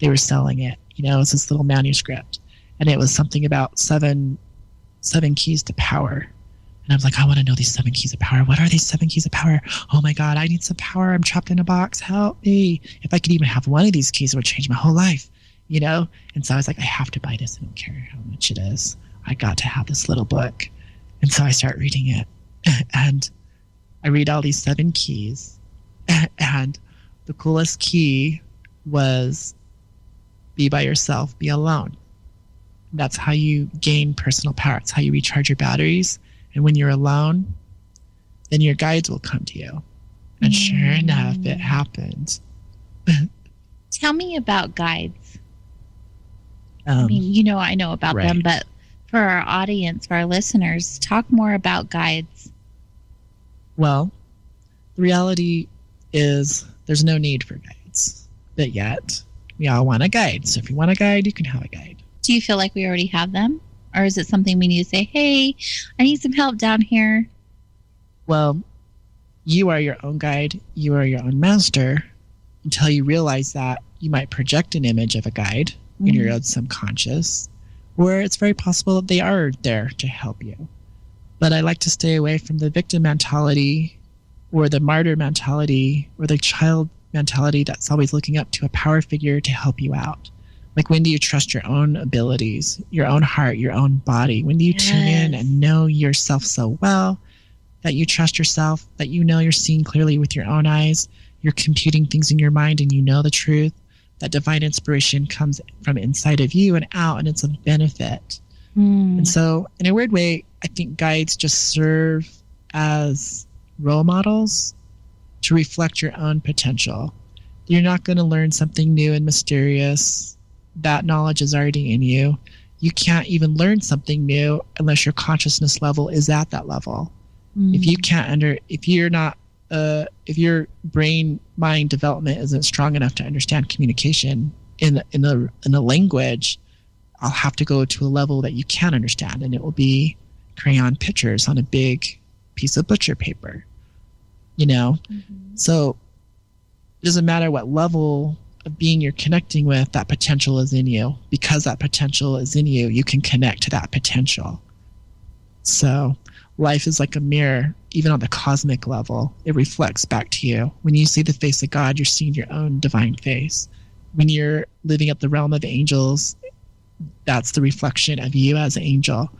They were selling it, you know. It's this little manuscript, and it was something about seven keys to power. And I was like, I want to know these 7 keys of power. What are these 7 keys of power? Oh my God, I need some power. I'm trapped in a box. Help me. If I could even have one of these keys, it would change my whole life, you know? And so I was like, I have to buy this. I don't care how much it is. I got to have this little book. And so I start reading it. And I read all these 7 keys. And the coolest key was be by yourself, be alone. That's how you gain personal power. It's how you recharge your batteries. And when you're alone, then your guides will come to you. And sure enough, it happens. Tell me about guides. I mean, you know, I know about them, but for our audience, for our listeners, talk more about guides. Well, the reality is there's no need for guides. But yet, we all want a guide. So if you want a guide, you can have a guide. Do you feel like we already have them? Or is it something we need to say, hey, I need some help down here? Well, you are your own guide. You are your own master until you realize that you might project an image of a guide in your own subconscious, where it's very possible that they are there to help you. But I like to stay away from the victim mentality or the martyr mentality or the child mentality that's always looking up to a power figure to help you out. Like, when do you trust your own abilities, your own heart, your own body? When do you tune in and know yourself so well that you trust yourself, that you know you're seeing clearly with your own eyes, you're computing things in your mind and you know the truth, that divine inspiration comes from inside of you and out, and it's a benefit. And so, in a weird way, I think guides just serve as role models to reflect your own potential. You're not going to learn something new and mysterious. That knowledge is already in you. You can't even learn something new unless your consciousness level is at that level. If you can't if your brain mind development isn't strong enough to understand communication in a language, I'll have to go to a level that you can understand, and it will be crayon pictures on a big piece of butcher paper, you know? So it doesn't matter what level of being you're connecting with, that potential is in you. Because that potential is in you, you can connect to that potential. So life is like a mirror, even on the cosmic level. It reflects back to you. When you see the face of God, you're seeing your own divine face. When you're living up the realm of angels, that's the reflection of you as an angel.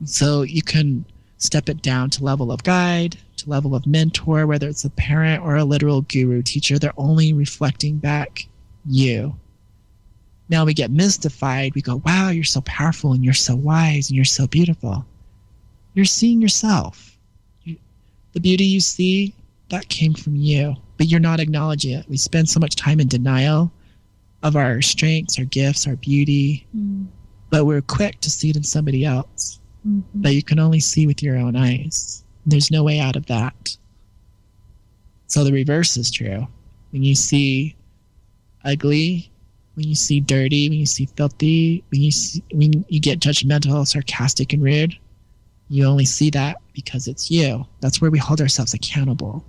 So you can step it down to level of guide, to level of mentor, whether it's a parent or a literal guru teacher. They're only reflecting back you. Now we get mystified. We go, wow, you're so powerful and you're so wise and you're so beautiful. You're seeing yourself. The beauty you see, that came from you, but you're not acknowledging it. We spend so much time in denial of our strengths, our gifts, our beauty, but we're quick to see it in somebody else. That you can only see with your own eyes. There's no way out of that. So the reverse is true. When you see ugly, when you see dirty, when you see filthy, when you get judgmental, sarcastic, and rude, you only see that because it's you. That's where we hold ourselves accountable.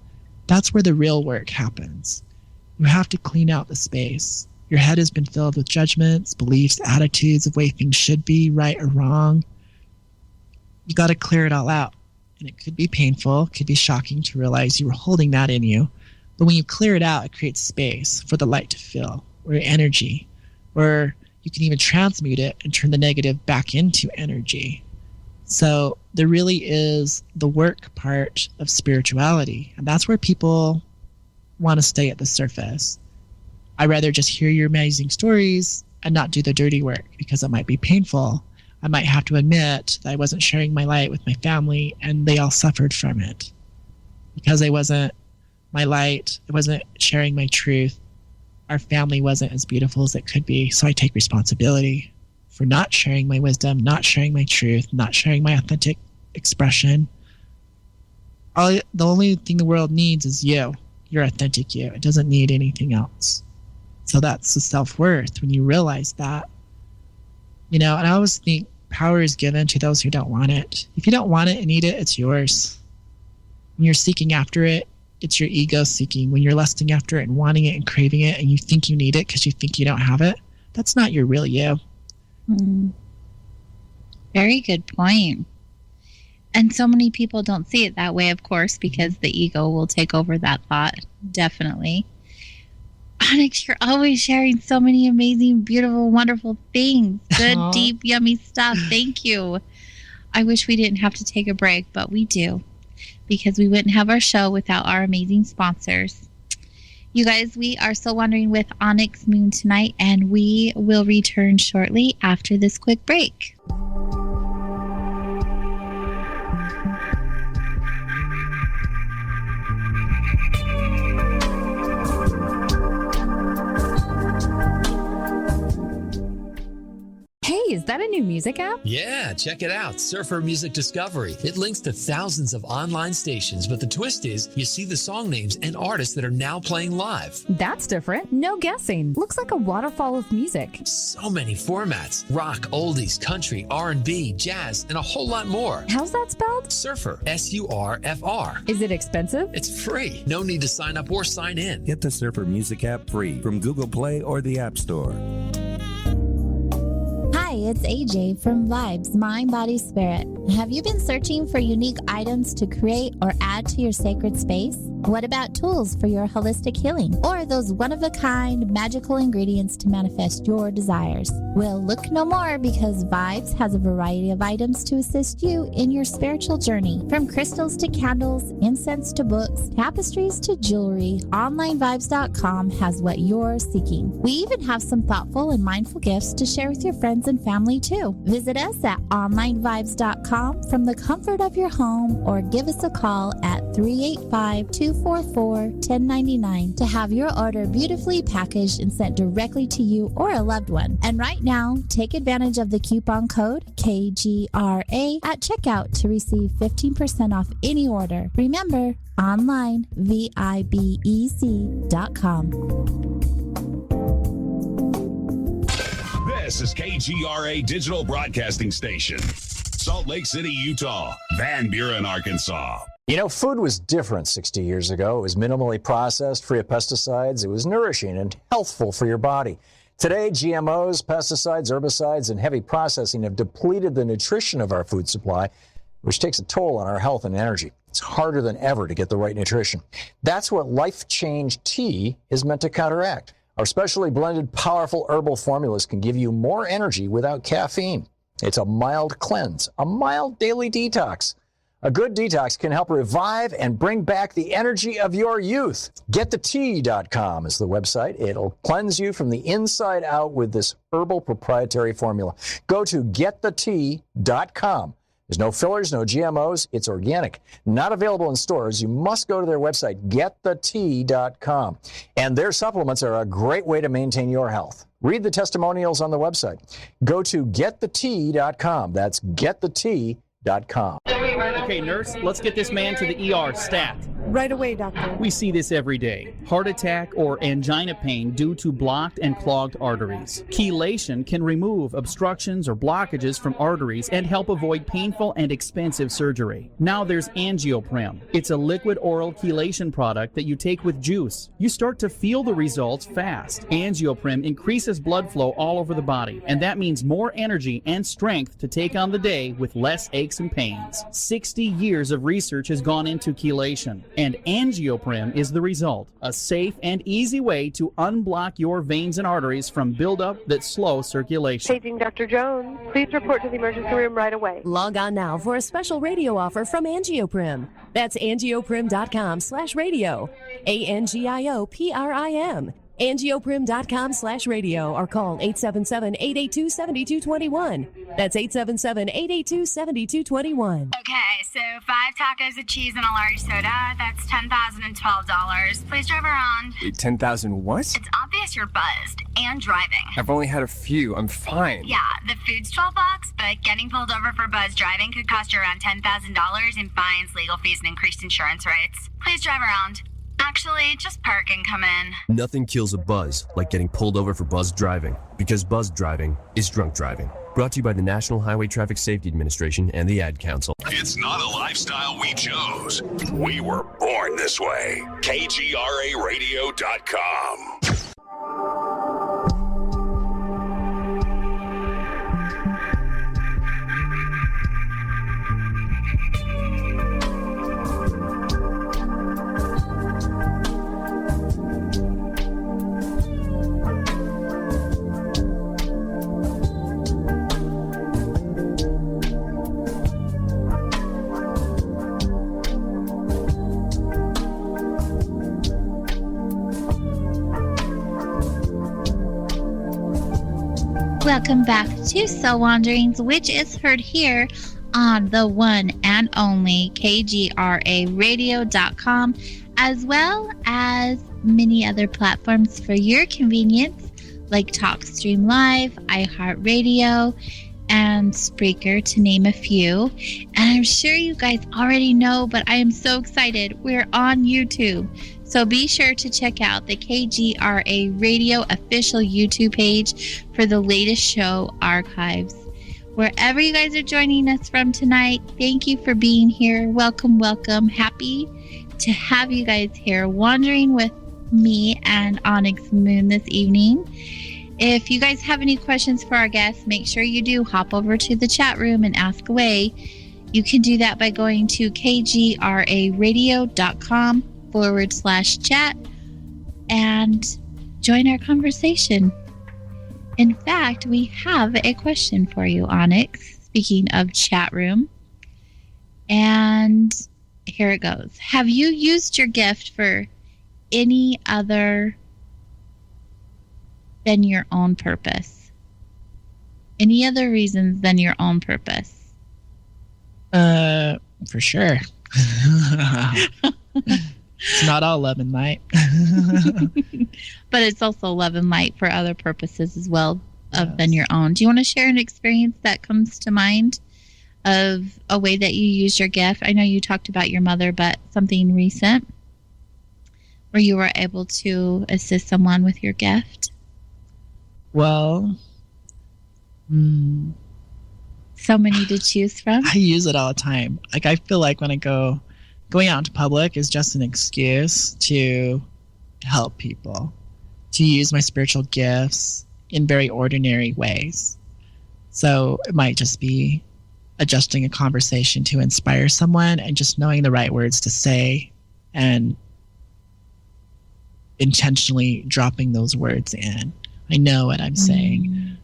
That's where the real work happens. You have to clean out the space. Your head has been filled with judgments, beliefs, attitudes of way things should be, right or wrong. You got to clear it all out. And it could be painful, it could be shocking to realize you were holding that in you. But when you clear it out, it creates space for the light to fill, or energy, or you can even transmute it and turn the negative back into energy. So there really is the work part of spirituality. And that's where people want to stay at the surface. I'd rather just hear your amazing stories and not do the dirty work, because it might be painful. I might have to admit that I wasn't sharing my light with my family, and they all suffered from it. Because I wasn't my light, I wasn't sharing my truth, our family wasn't as beautiful as it could be. So I take responsibility for not sharing my wisdom, not sharing my truth, not sharing my authentic expression. The only thing the world needs is you, your authentic you. It doesn't need anything else. So that's the self-worth when you realize that. And I always think power is given to those who don't want it. If you don't want it and need it, it's yours. When you're seeking after it, it's your ego seeking. When you're lusting after it and wanting it and craving it and you think you need it because you think you don't have it, that's not your real you. Very good point. And so many people don't see it that way, of course, because the ego will take over that thought. Definitely. Onyx, you're always sharing so many amazing, beautiful, wonderful things. Good, deep, yummy stuff. Thank you. I wish we didn't have to take a break, but we do, because we wouldn't have our show without our amazing sponsors. You guys, we are still wandering with Onyx Moon tonight, and we will return shortly after this quick break. Hey, is that a new music app? Yeah, check it out. Surfer Music Discovery. It links to thousands of online stations, but the twist is you see the song names and artists that are now playing live. That's different. No guessing. Looks like a waterfall of music. So many formats. Rock, oldies, country, R&B, jazz, and a whole lot more. How's that spelled? Surfer. S-U-R-F-R. Is it expensive? It's free. No need to sign up or sign in. Get the Surfer Music app free from Google Play or the App Store. Hi, it's AJ from Vibes, Mind, Body, Spirit. Have you been searching for unique items to create or add to your sacred space? What about tools for your holistic healing? Or those one-of-a-kind magical ingredients to manifest your desires? Well, look no more, because Vibes has a variety of items to assist you in your spiritual journey. From crystals to candles, incense to books, tapestries to jewelry, OnlineVibes.com has what you're seeking. We even have some thoughtful and mindful gifts to share with your friends and family too. Visit us at OnlineVibes.com from the comfort of your home, or give us a call at 385-244-1099 to have your order beautifully packaged and sent directly to you or a loved one. And right now, take advantage of the coupon code KGRA at checkout to receive 15% off any order. Remember, online, VIBEZ.com. This is KGRA Digital Broadcasting Station, Salt Lake City, Utah, Van Buren, Arkansas. You know, food was different 60 years ago. It was minimally processed, free of pesticides. It was nourishing and healthful for your body. Today, GMOs, pesticides, herbicides, and heavy processing have depleted the nutrition of our food supply, which takes a toll on our health and energy. It's harder than ever to get the right nutrition. That's what Life Change Tea is meant to counteract. Our specially blended, powerful herbal formulas can give you more energy without caffeine. It's a mild cleanse, a mild daily detox. A good detox can help revive and bring back the energy of your youth. GetTheTea.com is the website. It'll cleanse you from the inside out with this herbal proprietary formula. Go to GetTheTea.com. There's no fillers, no GMOs. It's organic. Not available in stores. You must go to their website, GetTheTea.com. And their supplements are a great way to maintain your health. Read the testimonials on the website. Go to GetTheTea.com. That's GetTheTea.com. Okay, nurse, let's get this man to the ER stat. Right away, doctor. We see this every day. Heart attack or angina pain due to blocked and clogged arteries. Chelation can remove obstructions or blockages from arteries and help avoid painful and expensive surgery. Now there's Angioprim. It's a liquid oral chelation product that you take with juice. You start to feel the results fast. Angioprim increases blood flow all over the body, and that means more energy and strength to take on the day with less aches and pains. 60 years of research has gone into chelation, and Angioprim is the result. A safe and easy way to unblock your veins and arteries from buildup that slow circulation. Paging Dr. Jones. Please report to the emergency room right away. Log on now for a special radio offer from Angioprim. That's angioprim.com/radio. ANGIOPRIM. Angioprim.com/radio, or call 877-882-7221. That's 877-882-7221. Okay, so 5 tacos of cheese and a large soda. That's $10,012. Please drive around. Wait, 10,000 what? It's obvious you're buzzed and driving. I've only had a few. I'm fine. Yeah, the food's $12, but getting pulled over for buzz driving could cost you around $10,000 in fines, legal fees, and increased insurance rates. Please drive around. Actually, just park and come in. Nothing kills a buzz like getting pulled over for buzzed driving, because buzzed driving is drunk driving. Brought to you by the National Highway Traffic Safety Administration and the Ad Council. It's not a lifestyle we chose. We were born this way. KGRARadio.com. Welcome back to Soul Wanderings, which is heard here on the one and only KGRARadio.com, as well as many other platforms for your convenience, like TalkStream Live, iHeartRadio, and Spreaker, to name a few. And I'm sure you guys already know, but I am so excited. We're on YouTube. So be sure to check out the KGRA Radio official YouTube page for the latest show archives. Wherever you guys are joining us from tonight, thank you for being here. Welcome, welcome. Happy to have you guys here wandering with me and Onyx Moon this evening. If you guys have any questions for our guests, make sure you do hop over to the chat room and ask away. You can do that by going to kgraradio.com/chat and join our conversation. In fact, we have a question for you, Onyx, speaking of chat room. And here it goes. Have you used your gift for any other than your own purpose? Any other reasons than your own purpose? For sure. It's not all love and light. But it's also love and light for other purposes as well than your own. Do you want to share an experience that comes to mind of a way that you use your gift? I know you talked about your mother, but something recent where you were able to assist someone with your gift? Well, so many to choose from. I use it all the time. Like, I feel like when I going out into public is just an excuse to help people, to use my spiritual gifts in very ordinary ways. So it might just be adjusting a conversation to inspire someone and just knowing the right words to say and intentionally dropping those words in. I know what I'm saying.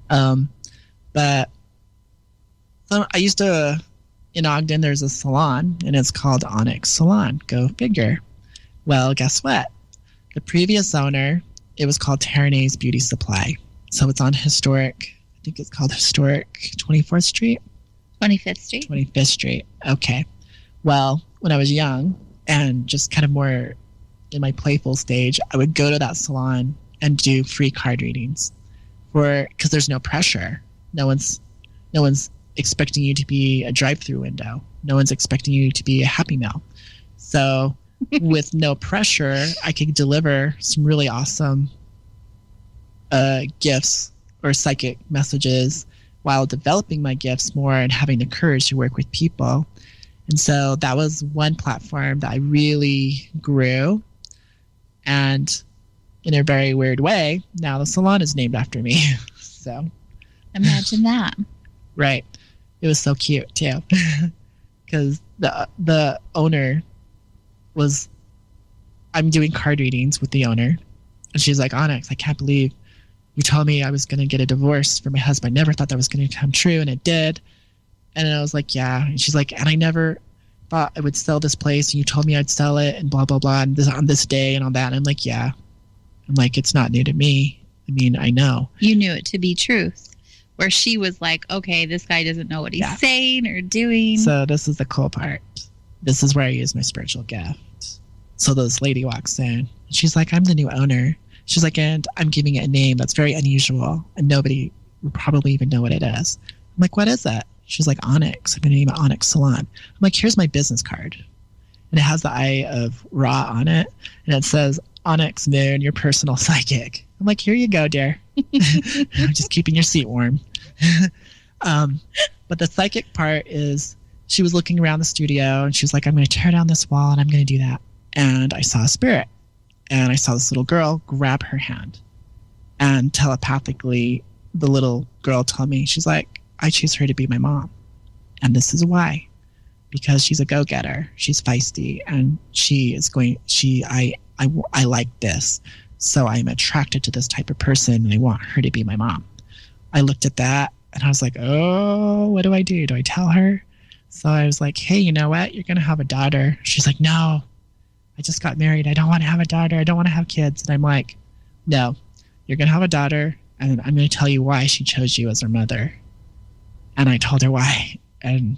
But I used to, in Ogden, there's a salon, and it's called Onyx Salon. Go figure. Well, guess what? The previous owner, it was called Terranay's Beauty Supply. So it's on historic, I think it's called historic 24th Street? 25th Street. 25th Street. Okay. Well, when I was young and just kind of more in my playful stage, I would go to that salon and do free card readings because there's no pressure. No one's expecting you to be a drive-through window. No one's expecting you to be a Happy Meal. So with no pressure, I could deliver some really awesome gifts or psychic messages while developing my gifts more and having the courage to work with people. And so that was one platform that I really grew. And in a very weird way, now the salon is named after me. So imagine that. Right. It was so cute too, because the owner I'm doing card readings with the owner, and she's like, Onyx, I can't believe you told me I was going to get a divorce for my husband. I never thought that was going to come true, and it did. And I was like, yeah. And she's like, and I never thought I would sell this place, and you told me I'd sell it, and blah, blah, blah, and on this day and all that. And I'm like, yeah. I'm like, it's not new to me. I mean, I know. You knew it to be truth. Where she was like, okay, this guy doesn't know what he's saying or doing. So this is the cool part. This is where I use my spiritual gift. So this lady walks in. She's like, I'm the new owner. She's like, and I'm giving it a name that's very unusual, and nobody would probably even know what it is. I'm like, what is that? She's like, Onyx. I'm going to name it Onyx Salon. I'm like, here's my business card. and it has the eye of Ra on it, and it says, Onyx Moon, your personal psychic. I'm like, here you go, dear. I'm just keeping your seat warm. But the psychic part is she was looking around the studio, and she was like, I'm going to tear down this wall, and I'm going to do that. And I saw a spirit, and I saw this little girl grab her hand. And telepathically, the little girl told me, she's like, I choose her to be my mom. And this is why. Because she's a go-getter. She's feisty. And I like this. So I'm attracted to this type of person, and I want her to be my mom. I looked at that, and I was like, oh, what do? Do I tell her? So I was like, hey, you know what? You're going to have a daughter. She's like, no, I just got married. I don't want to have a daughter. I don't want to have kids. And I'm like, no. You're going to have a daughter, and I'm going to tell you why she chose you as her mother. And I told her why, and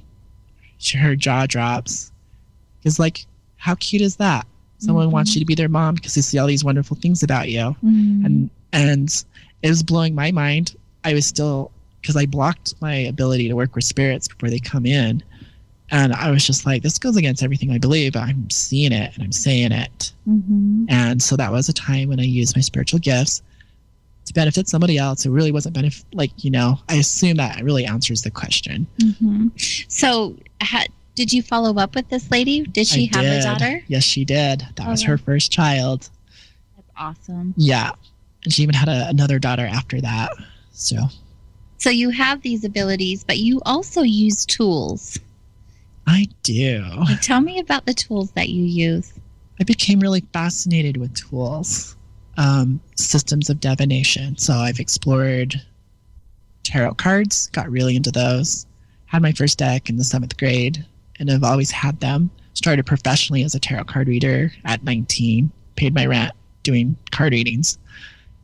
her jaw drops. Because, like, how cute is that? Someone wants you to be their mom because they see all these wonderful things about you. And it was blowing my mind. I was still, because I blocked my ability to work with spirits before they come in. And I was just like, this goes against everything I believe, but I'm seeing it and I'm saying it. And so that was a time when I used my spiritual gifts to benefit somebody else. It really wasn't I assume that really answers the question. So did you follow up with this lady? Did she have a daughter? Yes, she did. That was her first child. That's awesome. Yeah. And she even had another daughter after that. So you have these abilities, but you also use tools. I do. Tell me about the tools that you use. I became really fascinated with tools. Systems of divination. So I've explored tarot cards, got really into those. Had my first deck in the 7th grade, and I've always had them. Started professionally as a tarot card reader at 19, paid my rent doing card readings.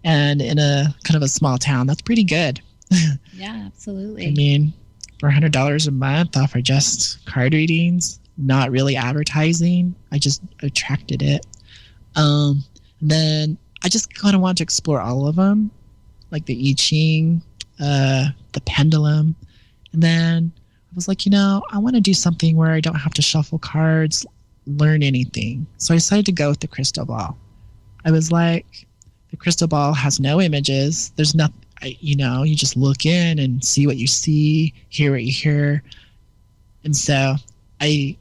And in a kind of a small town, that's pretty good. Yeah, absolutely. I mean, for $100 a month off for just card readings, not really advertising, I just attracted it. Then I just kind of wanted to explore all of them, like the I Ching, the pendulum. And then I was like, I want to do something where I don't have to shuffle cards, learn anything. So I decided to go with the crystal ball. I was like, the crystal ball has no images. There's nothing, you just look in and see what you see, hear what you hear. And so I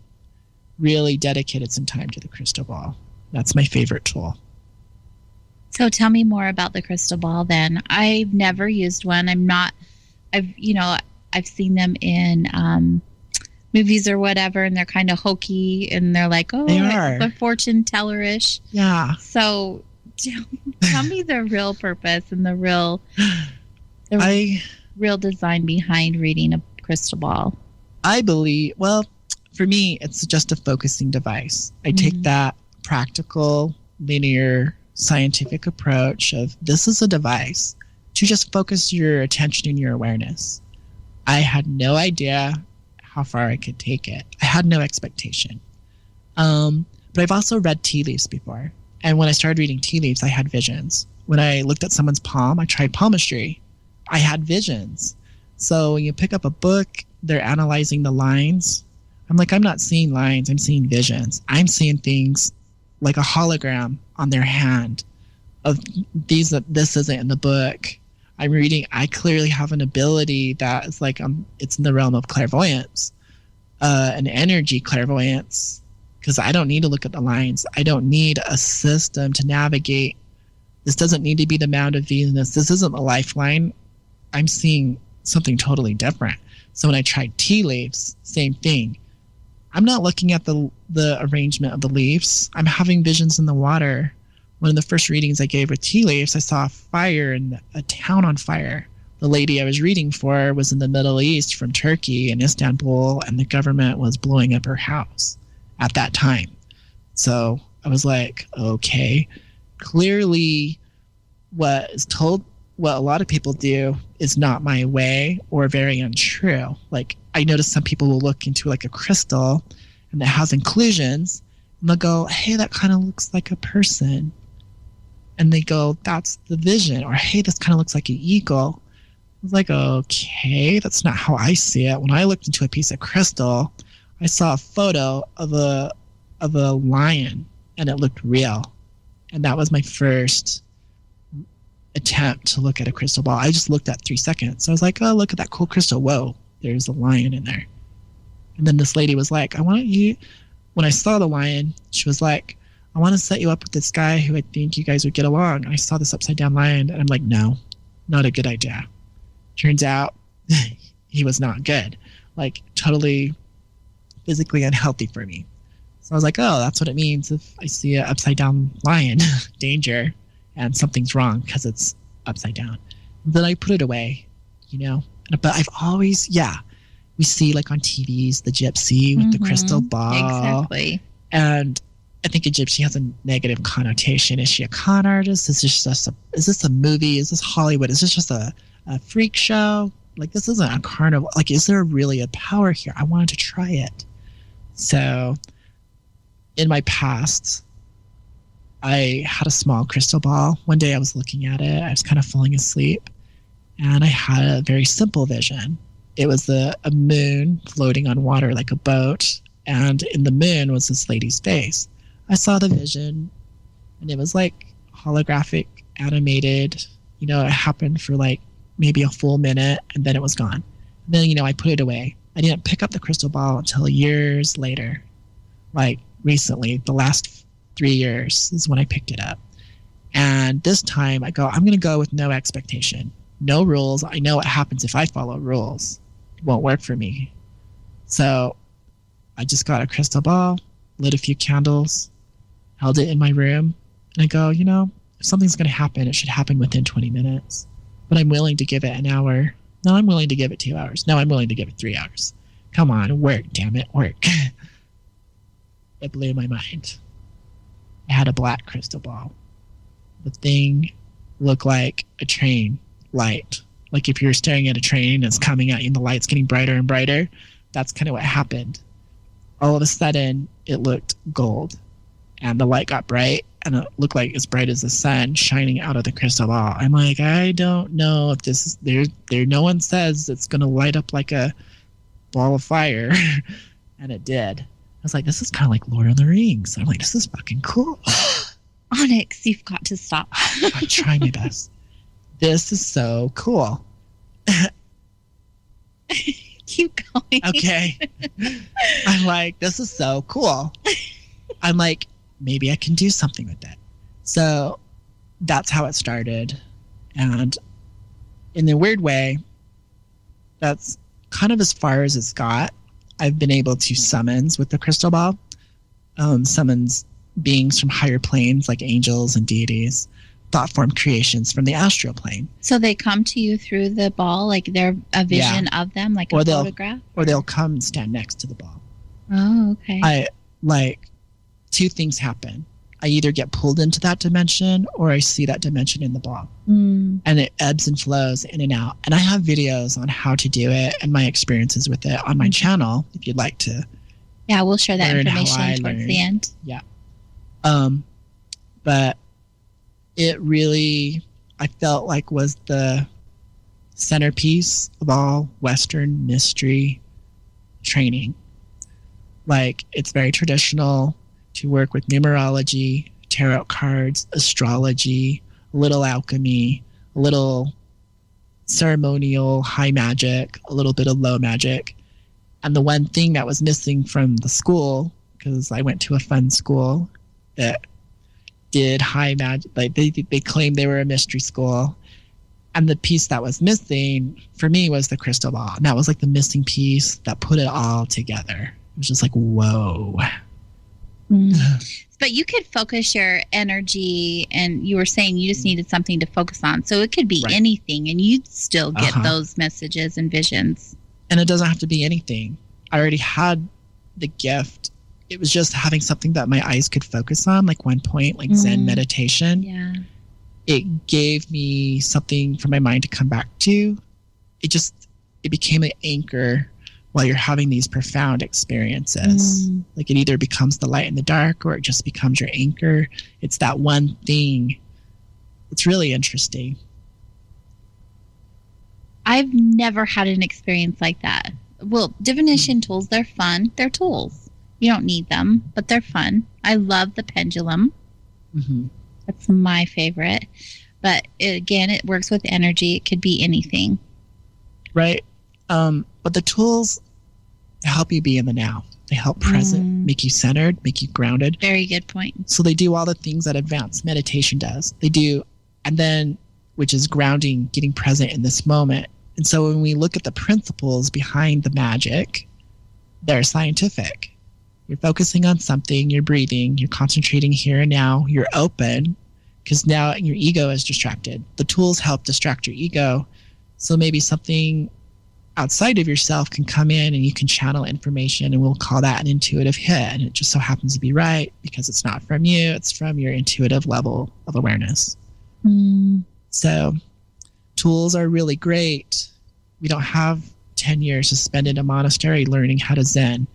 really dedicated some time to the crystal ball. That's my favorite tool. So tell me more about the crystal ball then. I've never used one. I've seen them in movies or whatever, and they're kind of hokey, and they're like, they're fortune teller-ish. Yeah. So tell me the real purpose and the real design behind reading a crystal ball. I believe, for me, it's just a focusing device. I take that practical, linear, scientific approach of this is a device to just focus your attention and your awareness. I had no idea how far I could take it. I had no expectation. But I've also read tea leaves before. And when I started reading tea leaves, I had visions. When I looked at someone's palm, I tried palmistry. I had visions. So when you pick up a book, they're analyzing the lines. I'm like, I'm not seeing lines. I'm seeing visions. I'm seeing things like a hologram on their hand of these. This isn't in the book. I'm reading. I clearly have an ability that is like it's in the realm of clairvoyance, an energy clairvoyance, because I don't need to look at the lines. I don't need a system to navigate. This doesn't need to be the Mound of Venus. This isn't the lifeline. I'm seeing something totally different. So when I tried tea leaves, same thing. I'm not looking at the arrangement of the leaves. I'm having visions in the water. One of the first readings I gave with tea leaves, I saw a fire and a town on fire. The lady I was reading for was in the Middle East from Turkey and Istanbul, and the government was blowing up her house at that time. So I was like, okay, clearly what a lot of people do is not my way or very untrue. Like I noticed some people will look into like a crystal and it has inclusions and they'll go, hey, that kind of looks like a person. And they go, that's the vision. Or, hey, this kind of looks like an eagle. I was like, okay, that's not how I see it. When I looked into a piece of crystal, I saw a photo of a of a lion, and it looked real. And that was my first attempt to look at a crystal ball. I just looked at 3 seconds. So I was like, oh, look at that cool crystal. Whoa, there's a lion in there. And then this lady was like, when I saw the lion, she was like, I want to set you up with this guy who I think you guys would get along. And I saw this upside down lion, and I'm like, no, not a good idea. Turns out he was not good, like totally physically unhealthy for me. So I was like, oh, that's what it means if I see an upside down lion, danger, and something's wrong because it's upside down. And then I put it away, But I've always, we see like on TVs, the gypsy with the crystal ball. Exactly. And I think a gypsy has a negative connotation. Is she a con artist? Is this a movie? Is this Hollywood? Is this just a freak show? Like, this isn't a carnival. Like, is there really a power here? I wanted to try it. So in my past, I had a small crystal ball. One day I was looking at it. I was kind of falling asleep, and I had a very simple vision. It was a moon floating on water like a boat, and in the moon was this lady's face. I saw the vision, and it was like holographic, animated. It happened for like maybe a full minute, and then it was gone. And then, I put it away. I didn't pick up the crystal ball until years later. Like recently, the last 3 years is when I picked it up. And this time I'm going to go with no expectation, no rules. I know what happens if I follow rules. It won't work for me. So I just got a crystal ball, lit a few candles, held it in my room, and I go, if something's going to happen, it should happen within 20 minutes. But I'm willing to give it an hour. No, I'm willing to give it 2 hours. No, I'm willing to give it 3 hours. Come on, work, damn it, work. It blew my mind. I had a black crystal ball. The thing looked like a train light. Like if you're staring at a train and it's coming at you and the light's getting brighter and brighter, that's kind of what happened. All of a sudden, it looked gold. And the light got bright, and it looked like as bright as the sun shining out of the crystal ball. I'm like, I don't know if this is there. No one says it's going to light up like a ball of fire. And it did. I was like, this is kind of like Lord of the Rings. I'm like, this is fucking cool. Onyx, you've got to stop. I'm trying my best. This is so cool. Keep going. Okay. I'm like, this is so cool. I'm like, maybe I can do something with that. So that's how it started. And in a weird way, that's kind of as far as it's got. I've been able to summons with the crystal ball, summons beings from higher planes like angels and deities, thought form creations from the astral plane. So they come to you through the ball, like they're a vision of them, like a photograph? Or they'll come and stand next to the ball. Oh, okay. Two things happen. I either get pulled into that dimension or I see that dimension in the ball. Mm. And it ebbs and flows in and out. And I have videos on how to do it and my experiences with it on my channel, if you'd like to. Yeah, we'll share that information towards the end. Yeah. But it really, I felt like, was the centerpiece of all Western mystery training. Like, it's very traditional to work with numerology, tarot cards, astrology, a little alchemy, a little ceremonial high magic, a little bit of low magic. And the one thing that was missing from the school, because I went to a fun school that did high magic, like they claimed they were a mystery school. And the piece that was missing for me was the crystal ball. And that was like the missing piece that put it all together. It was just like, whoa. But you could focus your energy, and you were saying you just needed something to focus on. So it could be anything, and you'd still get those messages and visions. And it doesn't have to be anything. I already had the gift. It was just having something that my eyes could focus on, like one point, like Zen meditation. Yeah. It gave me something for my mind to come back to. It became an anchor while you're having these profound experiences. Like, it either becomes the light in the dark or it just becomes your anchor. It's that one thing. It's really interesting. I've never had an experience like that. Well, divination tools, they're fun. They're tools. You don't need them, but they're fun. I love the pendulum. Mm-hmm. That's my favorite. But again, it works with energy. It could be anything. Right. But the tools help you be in the now. They help present, make you centered, make you grounded. Very good point. So they do all the things that advanced meditation does. They do, and then, which is grounding, getting present in this moment. And so when we look at the principles behind the magic, they're scientific. You're focusing on something, you're breathing, you're concentrating here and now, you're open, because now your ego is distracted. The tools help distract your ego. So maybe something outside of yourself can come in and you can channel information, and we'll call that an intuitive hit. And it just so happens to be right because it's not from you, it's from your intuitive level of awareness. So tools are really great. We don't have 10 years to spend in a monastery learning how to Zen.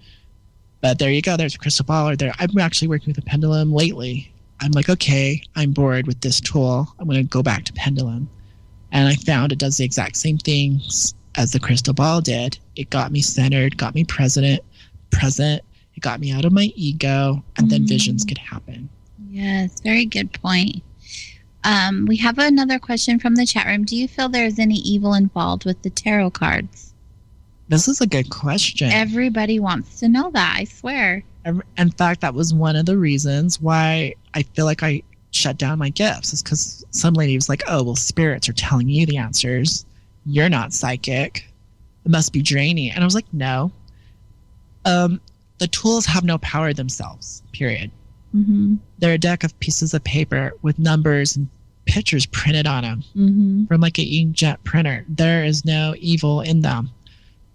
But there you go. There's a crystal ball. Or there. I'm actually working with a pendulum lately. I'm like, okay, I'm bored with this tool. I'm going to go back to pendulum. And I found it does the exact same things as the crystal ball did. It got me centered, got me present. It got me out of my ego, and then visions could happen. Yes, very good point. We have another question from the chat room. Do you feel there's any evil involved with the tarot cards? This is a good question. Everybody wants to know that, I swear. In fact, that was one of the reasons why I feel like I shut down my gifts, is because some lady was like, oh, well, spirits are telling you the answers. You're not psychic. It must be draining. And I was like, no. The tools have no power themselves, period. Mm-hmm. They're a deck of pieces of paper with numbers and pictures printed on them from like an inkjet printer. There is no evil in them.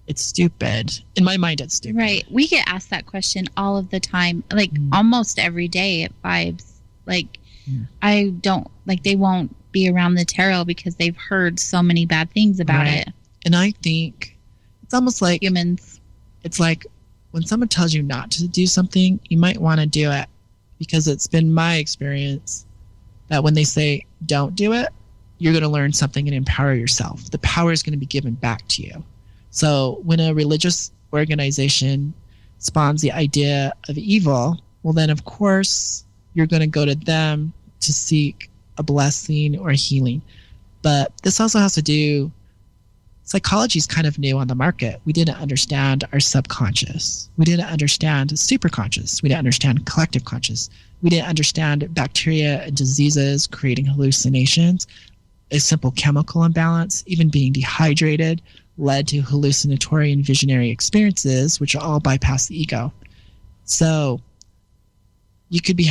It's stupid. In my mind, it's stupid. Right. We get asked that question all of the time, like almost every day at Vibes. Like, I don't, like, they won't be around the tarot because they've heard so many bad things about it. And I think it's almost like humans. It's like when someone tells you not to do something, you might want to do it, because it's been my experience that when they say don't do it, you're going to learn something and empower yourself. The power is going to be given back to you. So when a religious organization spawns the idea of evil, well, then of course you're going to go to them to seek a blessing or healing. But this also has to do, psychology is kind of new on the market. We didn't understand our subconscious. We didn't understand superconscious. We didn't understand collective conscious. We didn't understand bacteria and diseases creating hallucinations. A simple chemical imbalance, even being dehydrated, led to hallucinatory and visionary experiences, which all bypass the ego. So you could be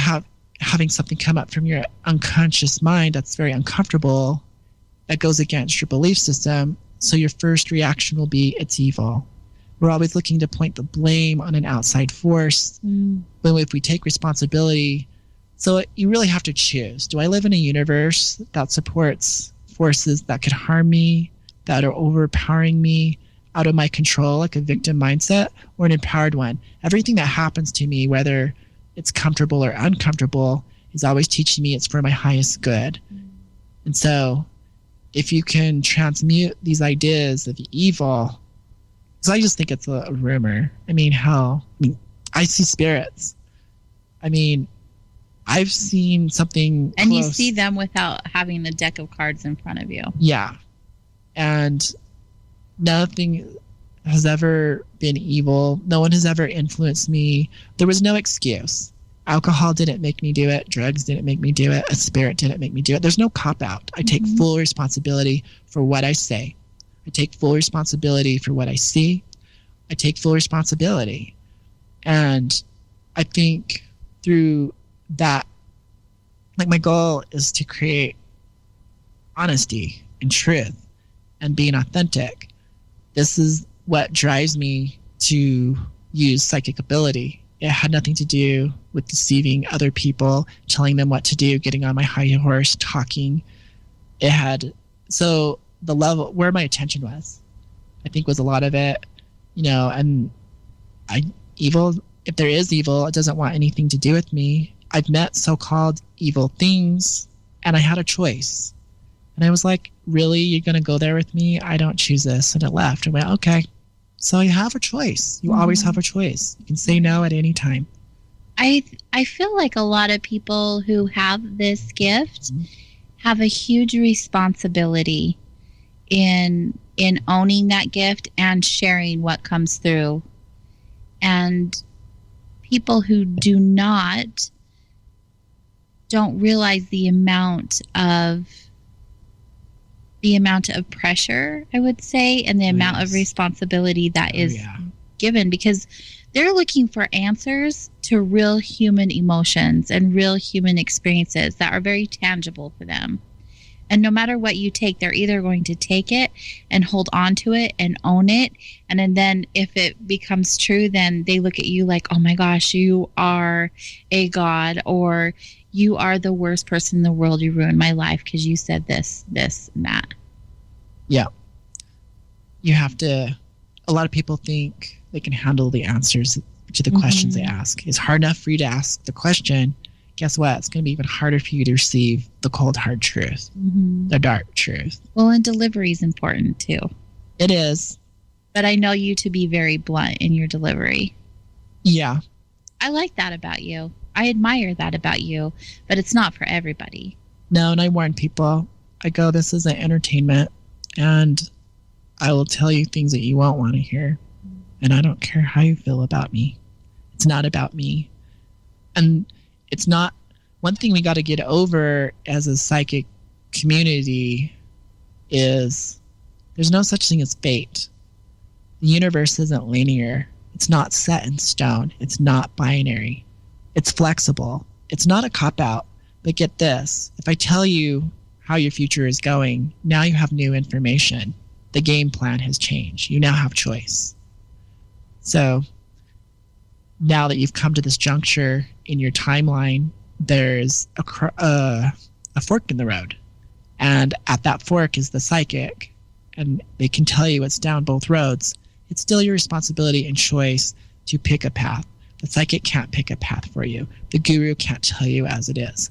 having something come up from your unconscious mind that's very uncomfortable, that goes against your belief system. So your first reaction will be, it's evil. We're always looking to point the blame on an outside force. But if we take responsibility, so you really have to choose. Do I live in a universe that supports forces that could harm me, that are overpowering me, out of my control, like a victim mindset, or an empowered one? Everything that happens to me, whether it's comfortable or uncomfortable, is always teaching me it's for my highest good. And so if you can transmute these ideas of evil, because I just think it's a rumor. I mean, hell, I see spirits. I mean, I've seen something And close. you see them without having the deck of cards in front of you. Yeah. And nothing has ever been evil. No one has ever influenced me. There was no excuse. Alcohol didn't make me do it. Drugs didn't make me do it. A spirit didn't make me do it. There's no cop-out. I take full responsibility for what I say. I take full responsibility for what I see. I take full responsibility. And I think through that, like, my goal is to create honesty and truth and being authentic. This is what drives me to use psychic ability. It had nothing to do with deceiving other people, telling them what to do, getting on my high horse, talking. It had, so the level where my attention was, I think, was a lot of it, and evil, if there is evil, it doesn't want anything to do with me. I've met so-called evil things, and I had a choice. And I was like, really? You're going to go there with me? I don't choose this. And it left. I went, okay. So you have a choice. You always have a choice. You can say no at any time. I feel like a lot of people who have this gift have a huge responsibility in owning that gift and sharing what comes through. And people who don't realize the amount of pressure, I would say, and the amount of responsibility that is given, because they're looking for answers to real human emotions and real human experiences that are very tangible for them. And no matter what you take, they're either going to take it and hold on to it and own it. And then if it becomes true, then they look at you like, oh my gosh, you are a god, or you are the worst person in the world. You ruined my life because you said this, and that. Yeah. You have to, a lot of people think they can handle the answers to the questions they ask. It's hard enough for you to ask the question. Guess what? It's going to be even harder for you to receive the cold, hard truth, the dark truth. Well, and delivery is important too. It is. But I know you to be very blunt in your delivery. Yeah. I like that about you. I admire that about you, but it's not for everybody. No, and I warn people. I go, this is an entertainment, and I will tell you things that you won't want to hear. And I don't care how you feel about me. It's not about me. And it's not, one thing we got to get over as a psychic community is there's no such thing as fate. The universe isn't linear. It's not set in stone. It's not binary. It's flexible. It's not a cop-out. But get this, if I tell you how your future is going, now you have new information. The game plan has changed. You now have choice. So now that you've come to this juncture in your timeline, there's a fork in the road. And at that fork is the psychic. And they can tell you it's down both roads. It's still your responsibility and choice to pick a path. The psychic can't pick a path for you. The guru can't tell you as it is.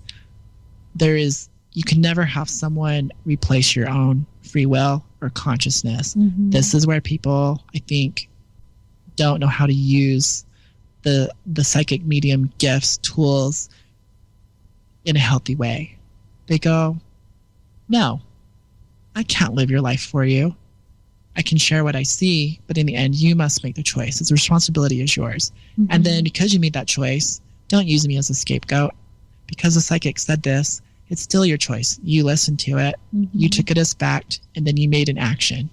You can never have someone replace your own free will or consciousness. This is where people, I think, don't know how to use the psychic medium gifts, tools in a healthy way. They go, no, I can't live your life for you. I can share what I see, but in the end, you must make the choice. The responsibility is yours. And then because you made that choice, don't use me as a scapegoat. Because the psychic said this, it's still your choice. You listened to it, you took it as fact, and then you made an action.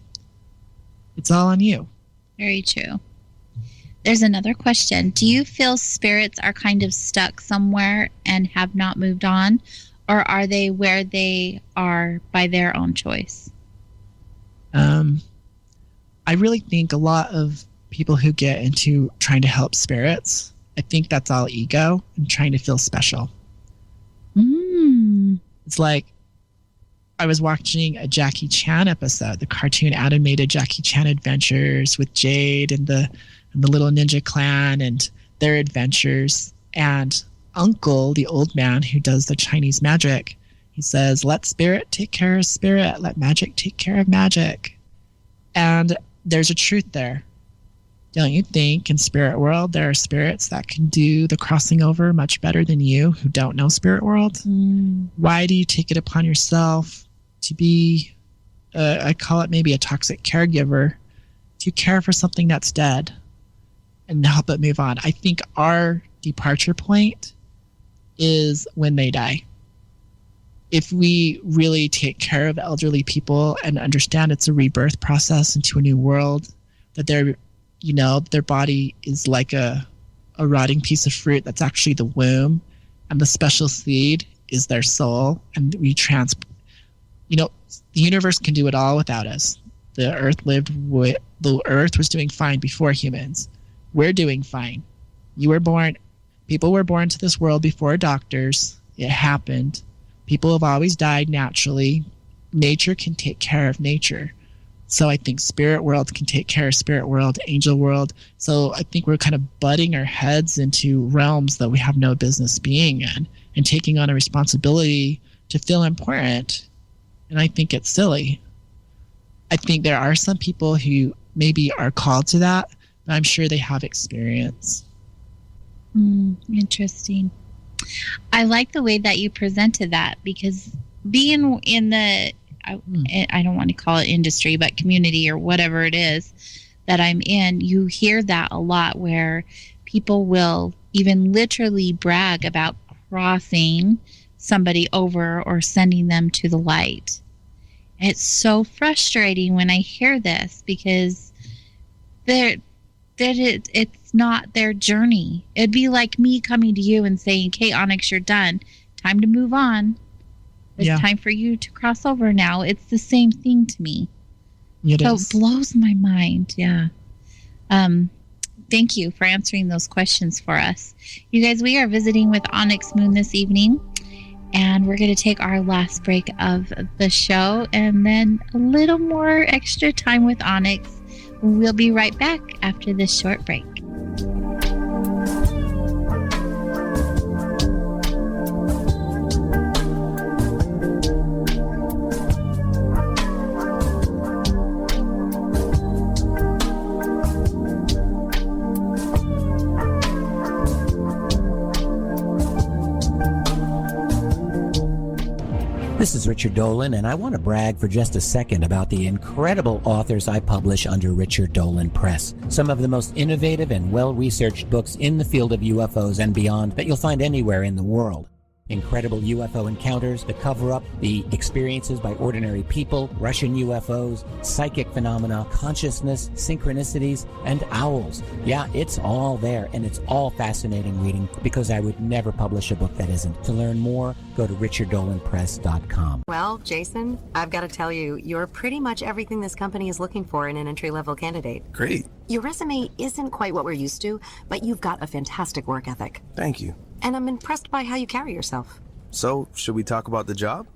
It's all on you. Very true. There's another question. Do you feel spirits are kind of stuck somewhere and have not moved on? Or are they where they are by their own choice? I really think a lot of people who get into trying to help spirits, I think that's all ego and trying to feel special. It's like I was watching a Jackie Chan episode, the cartoon animated Jackie Chan adventures with Jade and the little ninja clan and their adventures. And Uncle, the old man who does the Chinese magic, he says, let spirit take care of spirit. Let magic take care of magic. And there's a truth there. Don't you think in spirit world there are spirits that can do the crossing over much better than you who don't know spirit world? Why do you take it upon yourself to be, I call it maybe a toxic caregiver, to care for something that's dead and help it move on? I think our departure point is when they die. If we really take care of elderly people and understand it's a rebirth process into a new world, that their body is like a rotting piece of fruit that's actually the womb, and the special seed is their soul, and the universe can do it all without us. The earth was doing fine before humans. We're doing fine. People were born to this world before doctors. It happened. People have always died naturally. Nature can take care of nature. So I think spirit world can take care of spirit world, angel world. So I think we're kind of butting our heads into realms that we have no business being in and taking on a responsibility to feel important. And I think it's silly. I think there are some people who maybe are called to that, but I'm sure they have experience. Interesting. I like the way that you presented that, because being in the, I don't want to call it industry, but community or whatever it is that I'm in, you hear that a lot where people will even literally brag about crossing somebody over or sending them to the light. It's so frustrating when I hear this, because it's not their journey. It'd be like me coming to you and saying, "Okay, Onyx, you're done. Time to move on. It's time for you to cross over now." It's the same thing to me. It blows my mind. Yeah. Thank you for answering those questions for us. You guys, we are visiting with Onyx Moon this evening, and we're going to take our last break of the show and then a little more extra time with Onyx. We'll be right back after this short break. This is Richard Dolan, and I want to brag for just a second about the incredible authors I publish under Richard Dolan Press. Some of the most innovative and well-researched books in the field of UFOs and beyond that you'll find anywhere in the world. Incredible UFO encounters, the cover-up, the experiences by ordinary people, Russian UFOs, psychic phenomena, consciousness, synchronicities, and owls. Yeah, it's all there, and it's all fascinating reading, because I would never publish a book that isn't. To learn more, go to richarddolanpress.com. Well, Jason, I've got to tell you, you're pretty much everything this company is looking for in an entry-level candidate. Great. Your resume isn't quite what we're used to, but you've got a fantastic work ethic. Thank you. And I'm impressed by how you carry yourself. So, should we talk about the job?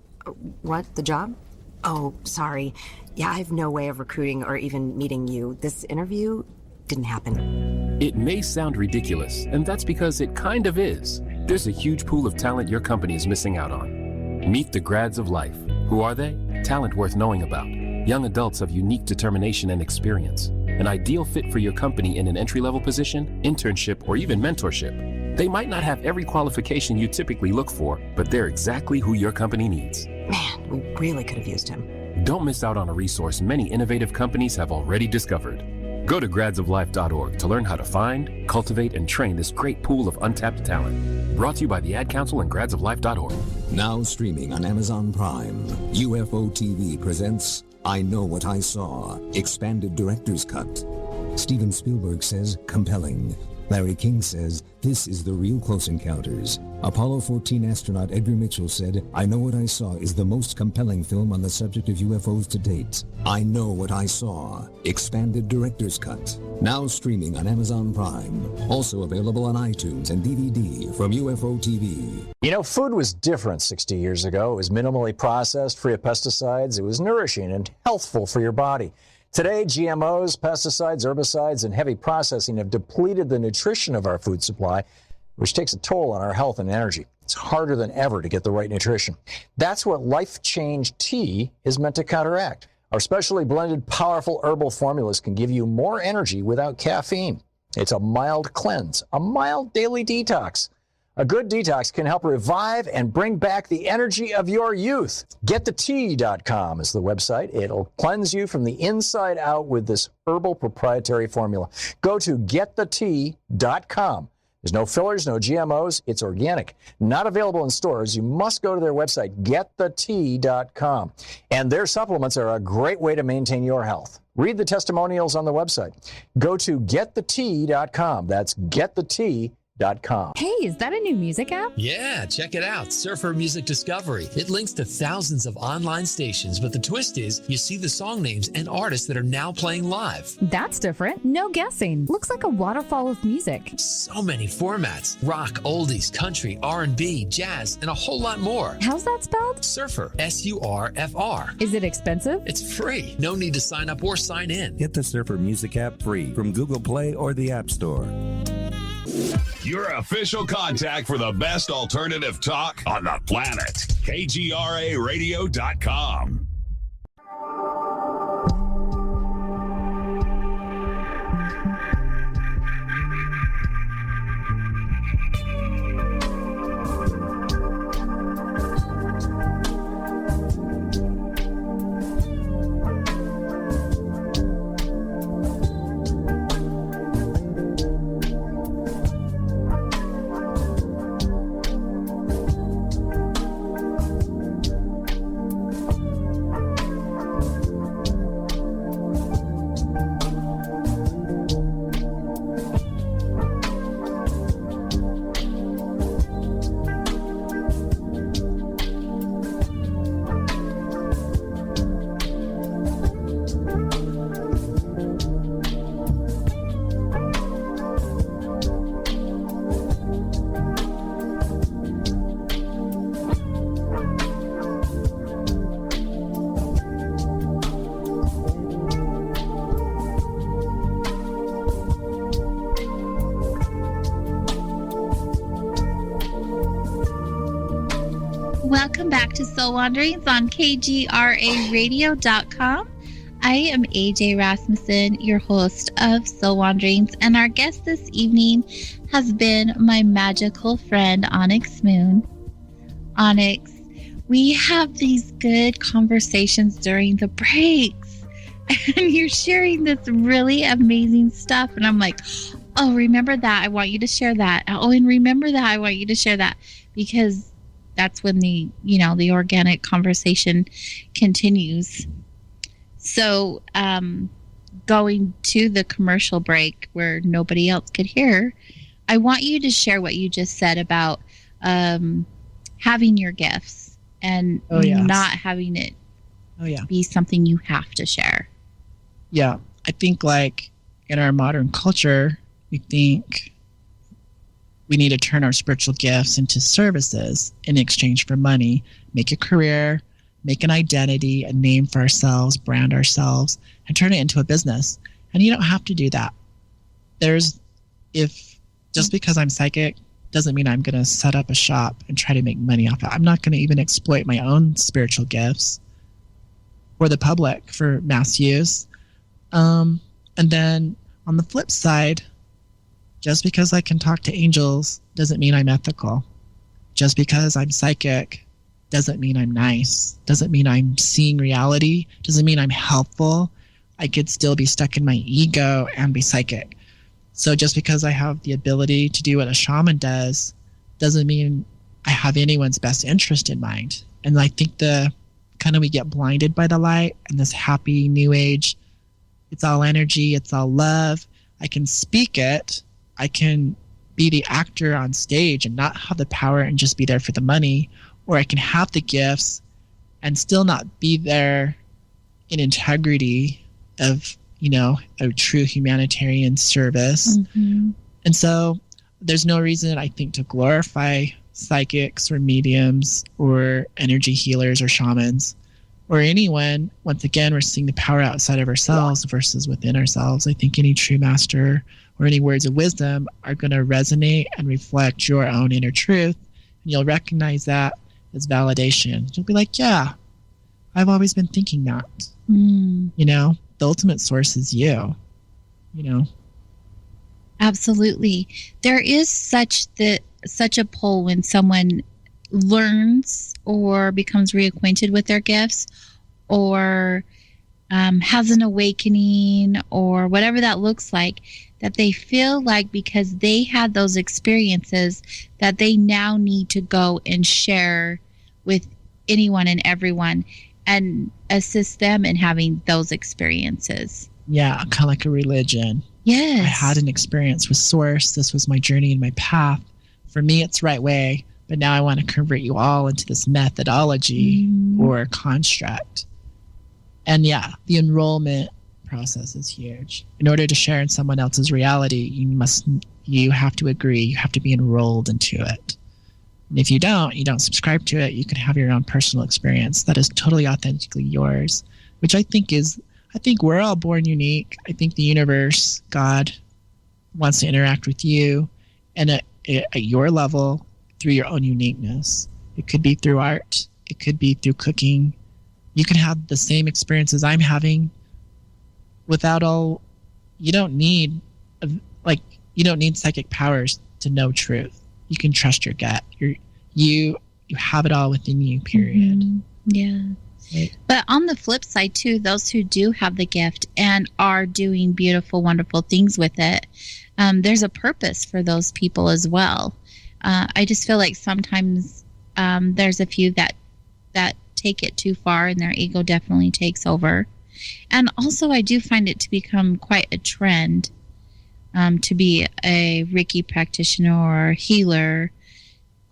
What? The job? Oh, sorry. Yeah, I have no way of recruiting or even meeting you. This interview didn't happen. It may sound ridiculous, and that's because it kind of is. There's a huge pool of talent your company is missing out on. Meet the grads of life. Who are they? Talent worth knowing about. Young adults of unique determination and experience. An ideal fit for your company in an entry-level position, internship, or even mentorship. They might not have every qualification you typically look for, but they're exactly who your company needs. Man, we really could have used him. Don't miss out on a resource many innovative companies have already discovered. Go to gradsoflife.org to learn how to find, cultivate, and train this great pool of untapped talent. Brought to you by the Ad Council and gradsoflife.org. Now streaming on Amazon Prime, UFO TV presents I Know What I Saw, Expanded Director's Cut. Steven Spielberg says, compelling. Larry King says, this is the real Close Encounters. Apollo 14 astronaut Edgar Mitchell said, I Know What I Saw is the most compelling film on the subject of UFOs to date. I Know What I Saw, Expanded Director's Cut. Now streaming on Amazon Prime. Also available on iTunes and DVD from UFO TV. You know, food was different 60 years ago. It was minimally processed, free of pesticides. It was nourishing and healthful for your body. Today, GMOs, pesticides, herbicides, and heavy processing have depleted the nutrition of our food supply, which takes a toll on our health and energy. It's harder than ever to get the right nutrition. That's what Life Change Tea is meant to counteract. Our specially blended, powerful herbal formulas can give you more energy without caffeine. It's a mild cleanse, a mild daily detox. A good detox can help revive and bring back the energy of your youth. GetTheTea.com is the website. It'll cleanse you from the inside out with this herbal proprietary formula. Go to GetTheTea.com. There's no fillers, no GMOs. It's organic. Not available in stores. You must go to their website, GetTheTea.com. And their supplements are a great way to maintain your health. Read the testimonials on the website. Go to GetTheTea.com. That's GetTheTea.com. Hey, is that a new music app? Yeah, check it out. Surfer Music Discovery. It links to thousands of online stations, but the twist is you see the song names and artists that are now playing live. That's different. No guessing. Looks like a waterfall of music. So many formats. Rock, oldies, country, R&B, jazz, and a whole lot more. How's that spelled? Surfer. S-U-R-F-R. Is it expensive? It's free. No need to sign up or sign in. Get the Surfer Music app free from Google Play or the App Store. Your official contact for the best alternative talk on the planet. KGRAradio.com. Welcome back to Soul Wanderings on KGRARadio.com. I am AJ Rasmussen, your host of Soul Wanderings, and our guest this evening has been my magical friend, Onyx Moon. Onyx, we have these good conversations during the breaks, and you're sharing this really amazing stuff, and I'm like, oh, remember that. I want you to share that. Oh, and remember that. I want you to share that, because that's when the organic conversation continues. So, going to the commercial break where nobody else could hear, I want you to share what you just said about having your gifts and not having it be something you have to share. Yeah, I think like in our modern culture, we think we need to turn our spiritual gifts into services in exchange for money, make a career, make an identity, a name for ourselves, brand ourselves, and turn it into a business. And you don't have to do that. Just because I'm psychic doesn't mean I'm going to set up a shop and try to make money off it. I'm not going to even exploit my own spiritual gifts for the public, for mass use. And then on the flip side, just because I can talk to angels doesn't mean I'm ethical. Just because I'm psychic doesn't mean I'm nice. Doesn't mean I'm seeing reality. Doesn't mean I'm helpful. I could still be stuck in my ego and be psychic. So just because I have the ability to do what a shaman does doesn't mean I have anyone's best interest in mind. And I think we get blinded by the light and this happy new age, it's all energy, it's all love. I can speak it. I can be the actor on stage and not have the power and just be there for the money, or I can have the gifts and still not be there in integrity of, a true humanitarian service. Mm-hmm. And so there's no reason, I think, to glorify psychics or mediums or energy healers or shamans or anyone. Once again, we're seeing the power outside of ourselves versus within ourselves. I think any true master or any words of wisdom are going to resonate and reflect your own inner truth. And you'll recognize that as validation. You'll be like, yeah, I've always been thinking that. The ultimate source is you. Absolutely. There is such a pull when someone learns or becomes reacquainted with their gifts, or has an awakening, or whatever that looks like, that they feel like because they had those experiences that they now need to go and share with anyone and everyone and assist them in having those experiences. Yeah, kind of like a religion. Yes. I had an experience with Source. This was my journey and my path. For me, it's the right way, but now I want to convert you all into this methodology or construct. And yeah, the enrollment process is huge. In order to share in someone else's reality, you have to agree, you have to be enrolled into it. And if you don't subscribe to it, you can have your own personal experience that is totally authentically yours, which I think we're all born unique. I think the universe, God, wants to interact with you and at your level through your own uniqueness. It could be through art. It could be through cooking. You can have the same experiences I'm having without all. You don't need psychic powers to know truth. You can trust your gut. You have it all within you, period. Mm-hmm. Yeah. Right. But on the flip side too, those who do have the gift and are doing beautiful, wonderful things with it, there's a purpose for those people as well. I just feel like sometimes there's a few that take it too far and their ego definitely takes over. And also I do find it to become quite a trend to be a Reiki practitioner or healer,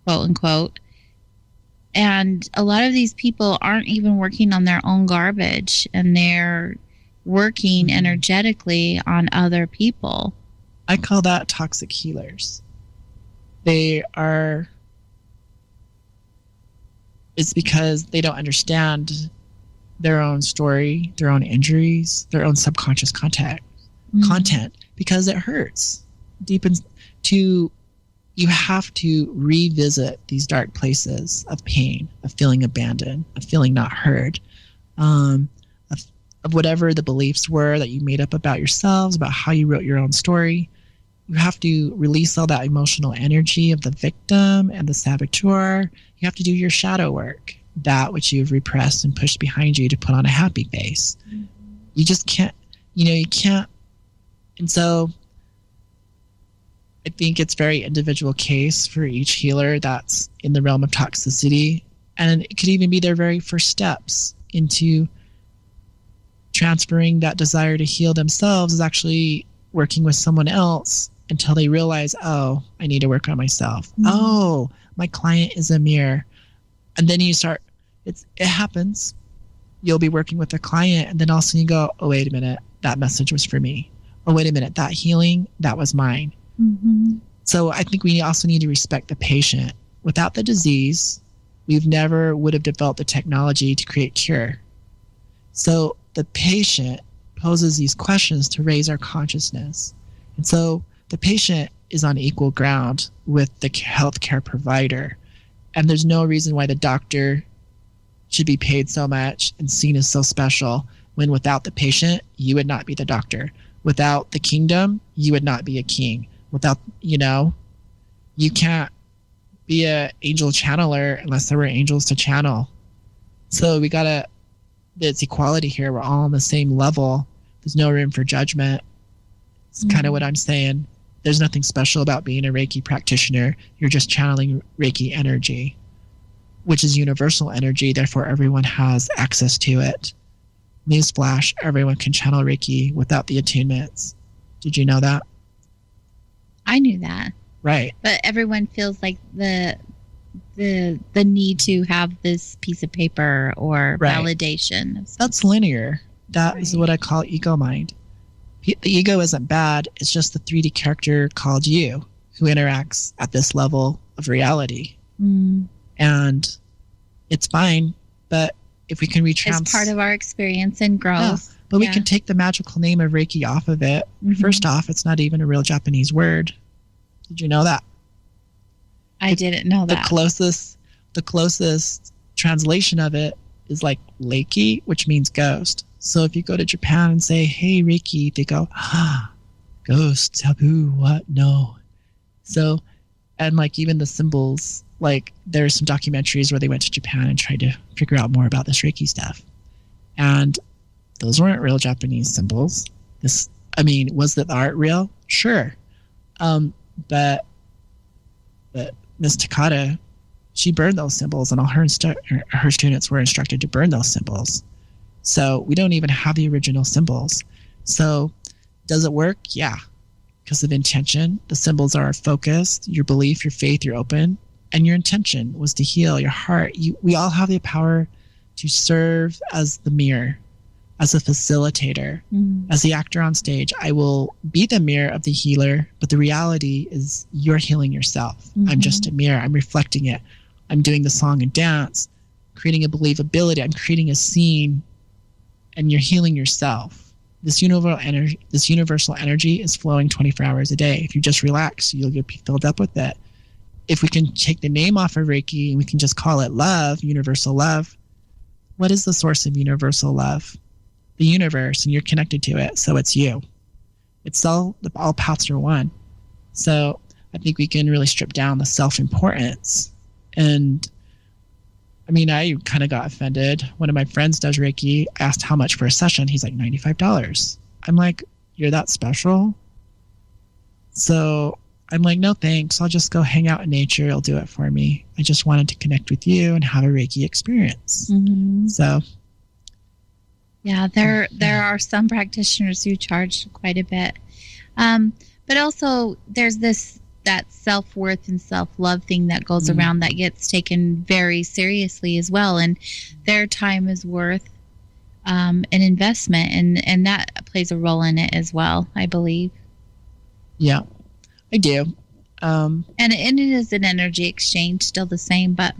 quote unquote. And a lot of these people aren't even working on their own garbage, and they're working energetically on other people. I call that toxic healers. It's because they don't understand their own story, their own injuries, their own subconscious content, because it hurts deep to you have to revisit these dark places of pain, of feeling abandoned, of feeling not heard, of whatever the beliefs were that you made up about yourselves, about how you wrote your own story. You have to release all that emotional energy of the victim and the saboteur. You have to do your shadow work, that which you've repressed and pushed behind you to put on a happy face. You just can't, you can't. And so I think it's very individual case for each healer that's in the realm of toxicity. And it could even be their very first steps into transferring that desire to heal themselves is actually working with someone else until they realize, oh, I need to work on myself. Mm-hmm. Oh, my client is a mirror. And then you start, it happens. You'll be working with a client and then all of a sudden you go, oh, wait a minute, that message was for me. Oh, wait a minute, that healing, that was mine. Mm-hmm. So I think we also need to respect the patient. Without the disease, we've never would have developed the technology to create cure. So the patient poses these questions to raise our consciousness. And so the patient is on equal ground with the healthcare provider. And there's no reason why the doctor should be paid so much and seen as so special when without the patient, you would not be the doctor. Without the kingdom, you would not be a king. Without, you can't be an angel channeler unless there were angels to channel. So it's equality here. We're all on the same level. There's no room for judgment. It's kind of what I'm saying. There's nothing special about being a Reiki practitioner. You're just channeling Reiki energy, which is universal energy. Therefore, everyone has access to it. Newsflash, everyone can channel Reiki without the attunements. Did you know that? I knew that. Right. But everyone feels like the need to have this piece of paper or validation. That's linear. That is what I call ego mind. The ego isn't bad. It's just the 3D character called you who interacts at this level of reality. Mm. And it's fine, but if we can it's part of our experience and growth. Yeah, but we can take the magical name of Reiki off of it. Mm-hmm. First off, it's not even a real Japanese word. Did you know that? I didn't know that. The closest translation of it is like Reiki, which means ghost. So if you go to Japan and say, hey, Reiki, they go, ghost, taboo, what? No. So, and like even the symbols, like there's some documentaries where they went to Japan and tried to figure out more about this Reiki stuff. And those weren't real Japanese symbols. Was the art real? Sure. But Miss Takata, she burned those symbols, and all her students were instructed to burn those symbols. So we don't even have the original symbols. So does it work? Yeah. Because of intention. The symbols are focused, your belief, your faith, your open, and your intention was to heal your heart. We all have the power to serve as the mirror, as a facilitator, as the actor on stage. I will be the mirror of the healer, but the reality is you're healing yourself. Mm-hmm. I'm just a mirror. I'm reflecting it. I'm doing the song and dance, creating a believability. I'm creating a scene, and you're healing yourself. This universal energy is flowing 24 hours a day. If you just relax, you'll get filled up with it. If we can take the name off of Reiki and we can just call it love, universal love, what is the source of universal love? The universe, and you're connected to it, so it's you. It's all paths are one. So I think we can really strip down the self-importance. And I kind of got offended. One of my friends does Reiki. I asked how much for a session. He's like, $95. I'm like, you're that special? So I'm like, no thanks. I'll just go hang out in nature. It'll do it for me. I just wanted to connect with you and have a Reiki experience. Mm-hmm. So yeah, there are some practitioners who charge quite a bit. But also there's that self-worth and self-love thing that goes around that gets taken very seriously as well. And their time is worth an investment, and that plays a role in it as well, I believe. Yeah, I do. And it is an energy exchange, still the same, but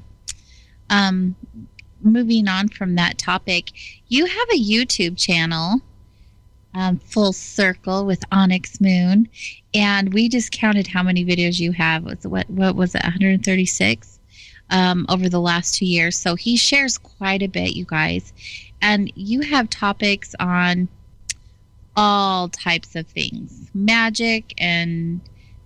moving on from that topic, you have a YouTube channel. Full Circle with Onyx Moon. And we just counted how many videos you have. What was it, 136 over the last 2 years. So he shares quite a bit, you guys. And you have topics on all types of things. Magic and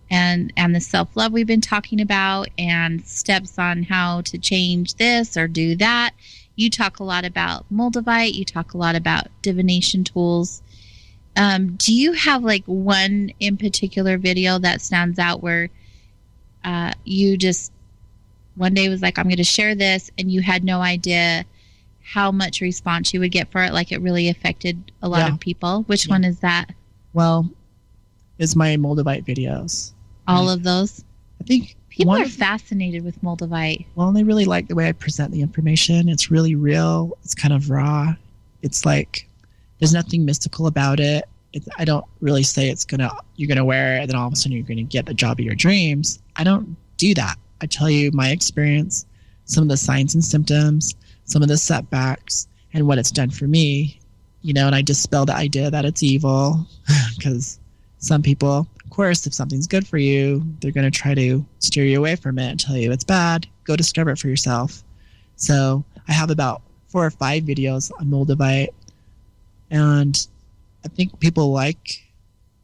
the self-love we've been talking about, and steps on how to change this or do that. You talk a lot about Moldavite. You talk a lot about divination tools. Do you have like one in particular video that stands out where you just one day was like, I'm going to share this, and you had no idea how much response you would get for it? Like it really affected a lot of people. Which one is that? Well, it's my Moldavite videos. All of those? I think people are fascinated with Moldavite. Well, they really like the way I present the information. It's really real. It's kind of raw. It's like there's nothing mystical about it. I don't really say you're gonna wear it and then all of a sudden you're gonna get the job of your dreams. I don't do that. I tell you my experience, some of the signs and symptoms, some of the setbacks, and what it's done for me. And I dispel the idea that it's evil, because some people, of course, if something's good for you, they're going to try to steer you away from it and tell you it's bad. Go discover it for yourself. So I have about 4 or 5 videos on Moldavite, and I think people like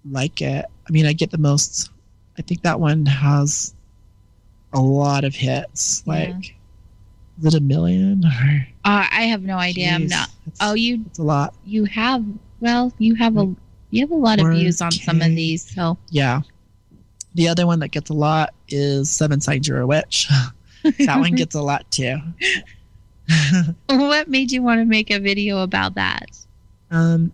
it. I mean, I get the most. I think that one has a lot of hits. Like, is it 1 million? Or? I have no idea. I'm not. It's a lot. You have. Well, you have a lot of views on some of these. So yeah. The other one that gets a lot is 7 Signs You're a Witch. That one gets a lot too. What made you want to make a video about that? I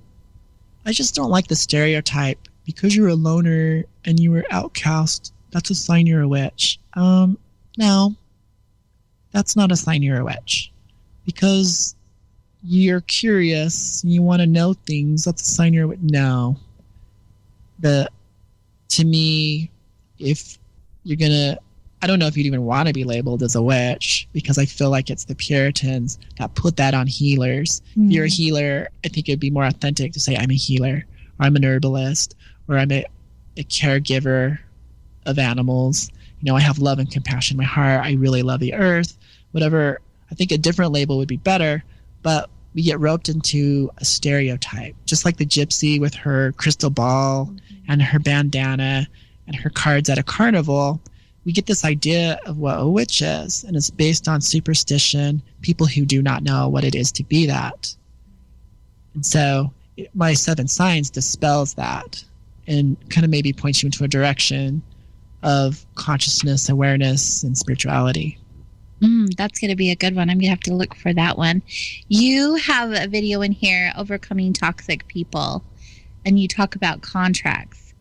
just don't like the stereotype. Because you're a loner and you were outcast, that's a sign you're a witch. No, that's not a sign you're a witch. Because you're curious and you want to know things, that's a sign you're a witch. No. To me, if you're going to, I don't know if you'd even want to be labeled as a witch, because I feel like it's the Puritans that put that on healers. Mm. If you're a healer, I think it'd be more authentic to say I'm a healer, or I'm an herbalist, or I'm a caregiver of animals. I have love and compassion in my heart. I really love the earth. Whatever. I think a different label would be better, but we get roped into a stereotype, just like the gypsy with her crystal ball and her bandana and her cards at a carnival. We get this idea of what a witch is, and it's based on superstition, people who do not know what it is to be that. And so my 7 signs dispels that and kind of maybe points you into a direction of consciousness, awareness, and spirituality. That's going to be a good one. I'm going to have to look for that one. You have a video in here, Overcoming Toxic People, and you talk about contracts.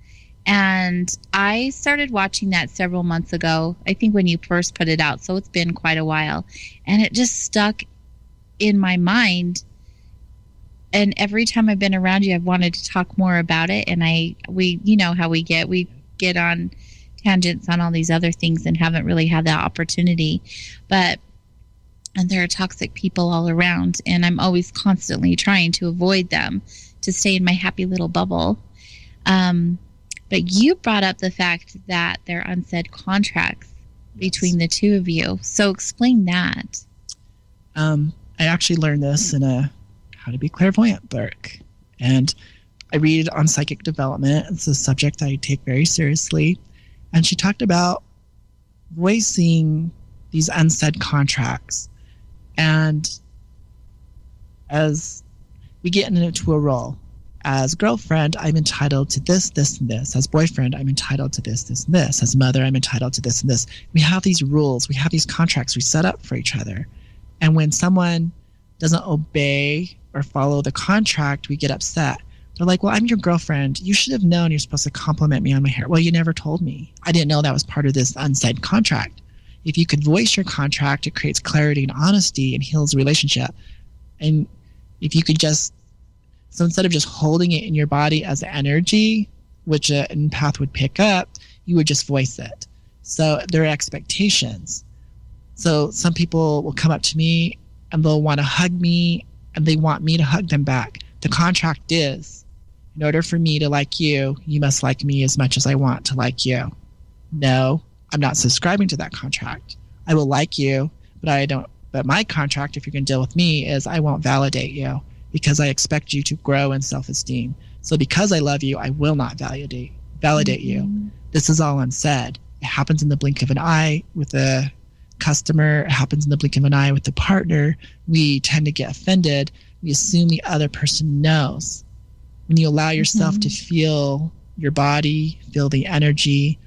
And I started watching that several months ago, I think when you first put it out, so it's been quite a while. And it just stuck in my mind. And every time I've been around you, I've wanted to talk more about it. And we you know how we get on tangents on all these other things and haven't really had that opportunity. And there are toxic people all around, and I'm always constantly trying to avoid them to stay in my happy little bubble. But you brought up the fact that there are unsaid contracts between the two of you. So explain that. I actually learned this in a How to Be Clairvoyant book. And I read on psychic development. It's a subject I take very seriously. And she talked about voicing these unsaid contracts. And as we get into a role, as girlfriend, I'm entitled to this, this, and this. As boyfriend, I'm entitled to this, this, and this. As mother, I'm entitled to this and this. We have these rules. We have these contracts we set up for each other. And when someone doesn't obey or follow the contract, we get upset. They're like, well, I'm your girlfriend. You should have known you're supposed to compliment me on my hair. Well, you never told me. I didn't know that was part of this unsaid contract. If you could voice your contract, it creates clarity and honesty and heals the relationship. And if you could so instead of just holding it in your body as energy, which an empath would pick up, you would just voice it. So there are expectations. So some people will come up to me and they'll want to hug me and they want me to hug them back. The contract is, in order for me to like you, you must like me as much as I want to like you. No, I'm not subscribing to that contract. I will like you, but my contract, if you're going to deal with me, is I won't validate you because I expect you to grow in self-esteem. So because I love you, I will not validate you. This is all unsaid. It happens in the blink of an eye with a customer. It happens in the blink of an eye with the partner. We tend to get offended. We assume the other person knows. When you allow yourself to feel your body, feel the energy,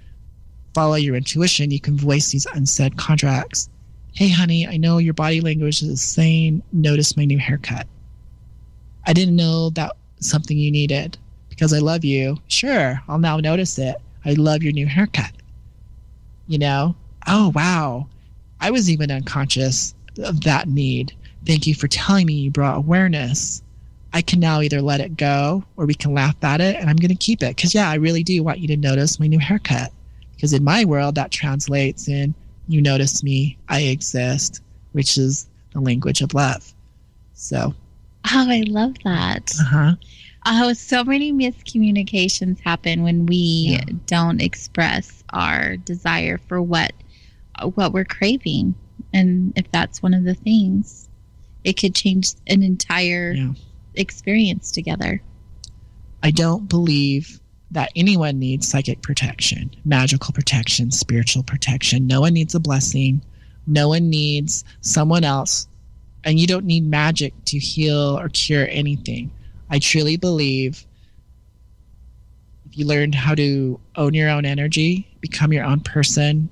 follow your intuition, you can voice these unsaid contracts. Hey, honey, I know your body language is saying, notice my new haircut. I didn't know that was something you needed. Because I love you, sure, I'll now notice it. I love your new haircut. You know? Oh, wow. I was even unconscious of that need. Thank you for telling me. You brought awareness. I can now either let it go or we can laugh at it, and I'm going to keep it. Because, yeah, I really do want you to notice my new haircut. Because in my world, that translates in you notice me, I exist, which is the language of love. So. Oh, I love that. Oh, so many miscommunications happen when we don't express our desire for what we're craving. And if that's one of the things, it could change an entire experience together. I don't believe that anyone needs psychic protection, magical protection, spiritual protection. No one needs a blessing. No one needs someone else. And you don't need magic to heal or cure anything. I truly believe if you learn how to own your own energy, become your own person,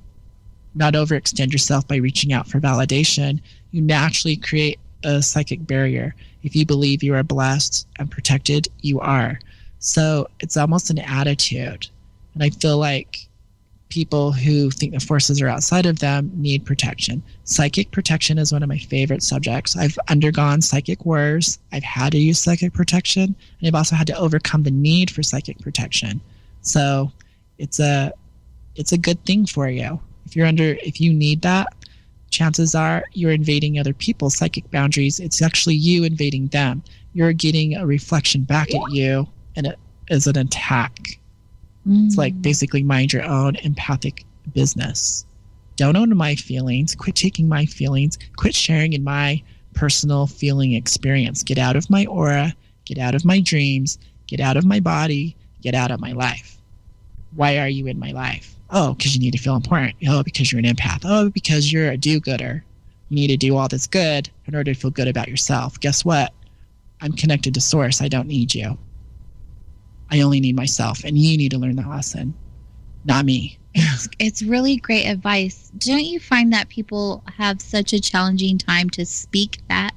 not overextend yourself by reaching out for validation, you naturally create a psychic barrier. If you believe you are blessed and protected, you are. So it's almost an attitude. And I feel like people who think the forces are outside of them need protection. Psychic protection is one of my favorite subjects. I've undergone psychic wars. I've had to use psychic protection, and I've also had to overcome the need for psychic protection. So it's a good thing for you. If you need that, chances are you're invading other people's psychic boundaries. It's actually you invading them. You're getting a reflection back at you, and it is an attack. It's like basically mind your own empathic business. Don't own my feelings. Quit taking my feelings. Quit sharing in my personal feeling experience. Get out of my aura. Get out of my dreams. Get out of my body. Get out of my life. Why are you in my life? Oh, because you need to feel important. Oh, because you're an empath. Oh, because you're a do-gooder. You need to do all this good in order to feel good about yourself. Guess what? I'm connected to source. I don't need you. I only need myself, and you need to learn that lesson, not me. It's really great advice. Don't you find that people have such a challenging time to speak that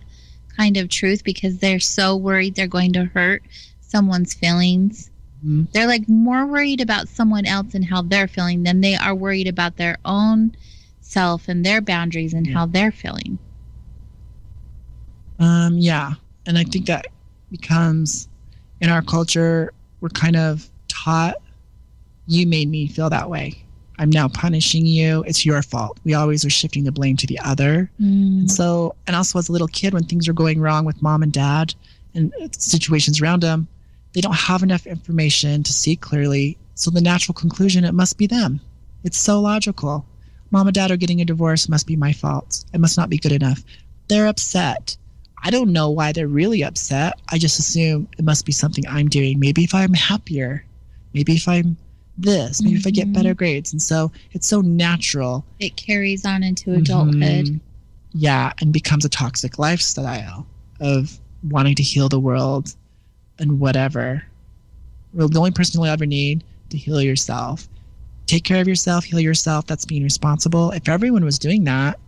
kind of truth because they're so worried they're going to hurt someone's feelings? They're like more worried about someone else and how they're feeling than they are worried about their own self and their boundaries and how they're feeling. Yeah. And I think that becomes, in our culture, we're kind of taught, you made me feel that way. I'm now punishing you. It's your fault. We always are shifting the blame to the other. And so, and also as a little kid, when things are going wrong with mom and dad and situations around them, they don't have enough information to see clearly. So the natural conclusion, it must be them. It's so logical. Mom and dad are getting a divorce. It must be my fault. It must not be good enough. They're upset. I don't know why they're really upset. I just assume it must be something I'm doing. Maybe if I'm happier, maybe if I'm this, maybe if I get better grades. And so it's so natural. It carries on into adulthood. Yeah, and becomes a toxic lifestyle of wanting to heal the world and whatever. Well, the only person you'll ever need to heal yourself. Take care of yourself, heal yourself. That's being responsible. If everyone was doing that,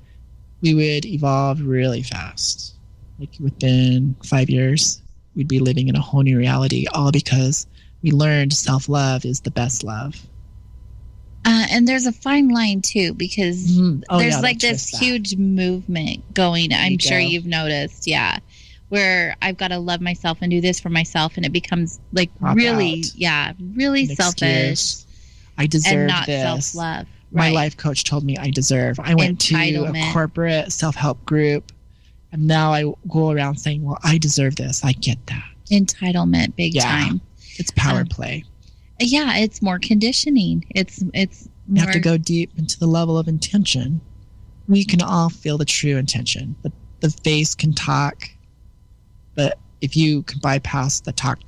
we would evolve really fast. Like within 5 years, we'd be living in a whole new reality, all because we learned self-love is the best love. And there's a fine line too, because there's like this huge movement going. I'm sure you've noticed, where I've got to love myself and do this for myself, and it becomes like really selfish. I deserve and not this. Self-love. My life coach told me I deserve. I went to a corporate self-help group, and now I go around saying, well, I deserve this. I get that. Entitlement, big time. It's power play. Yeah, it's more conditioning. It's You more, have to go deep into the level of intention. We can all feel the true intention. The face can talk, but if you can bypass the talk,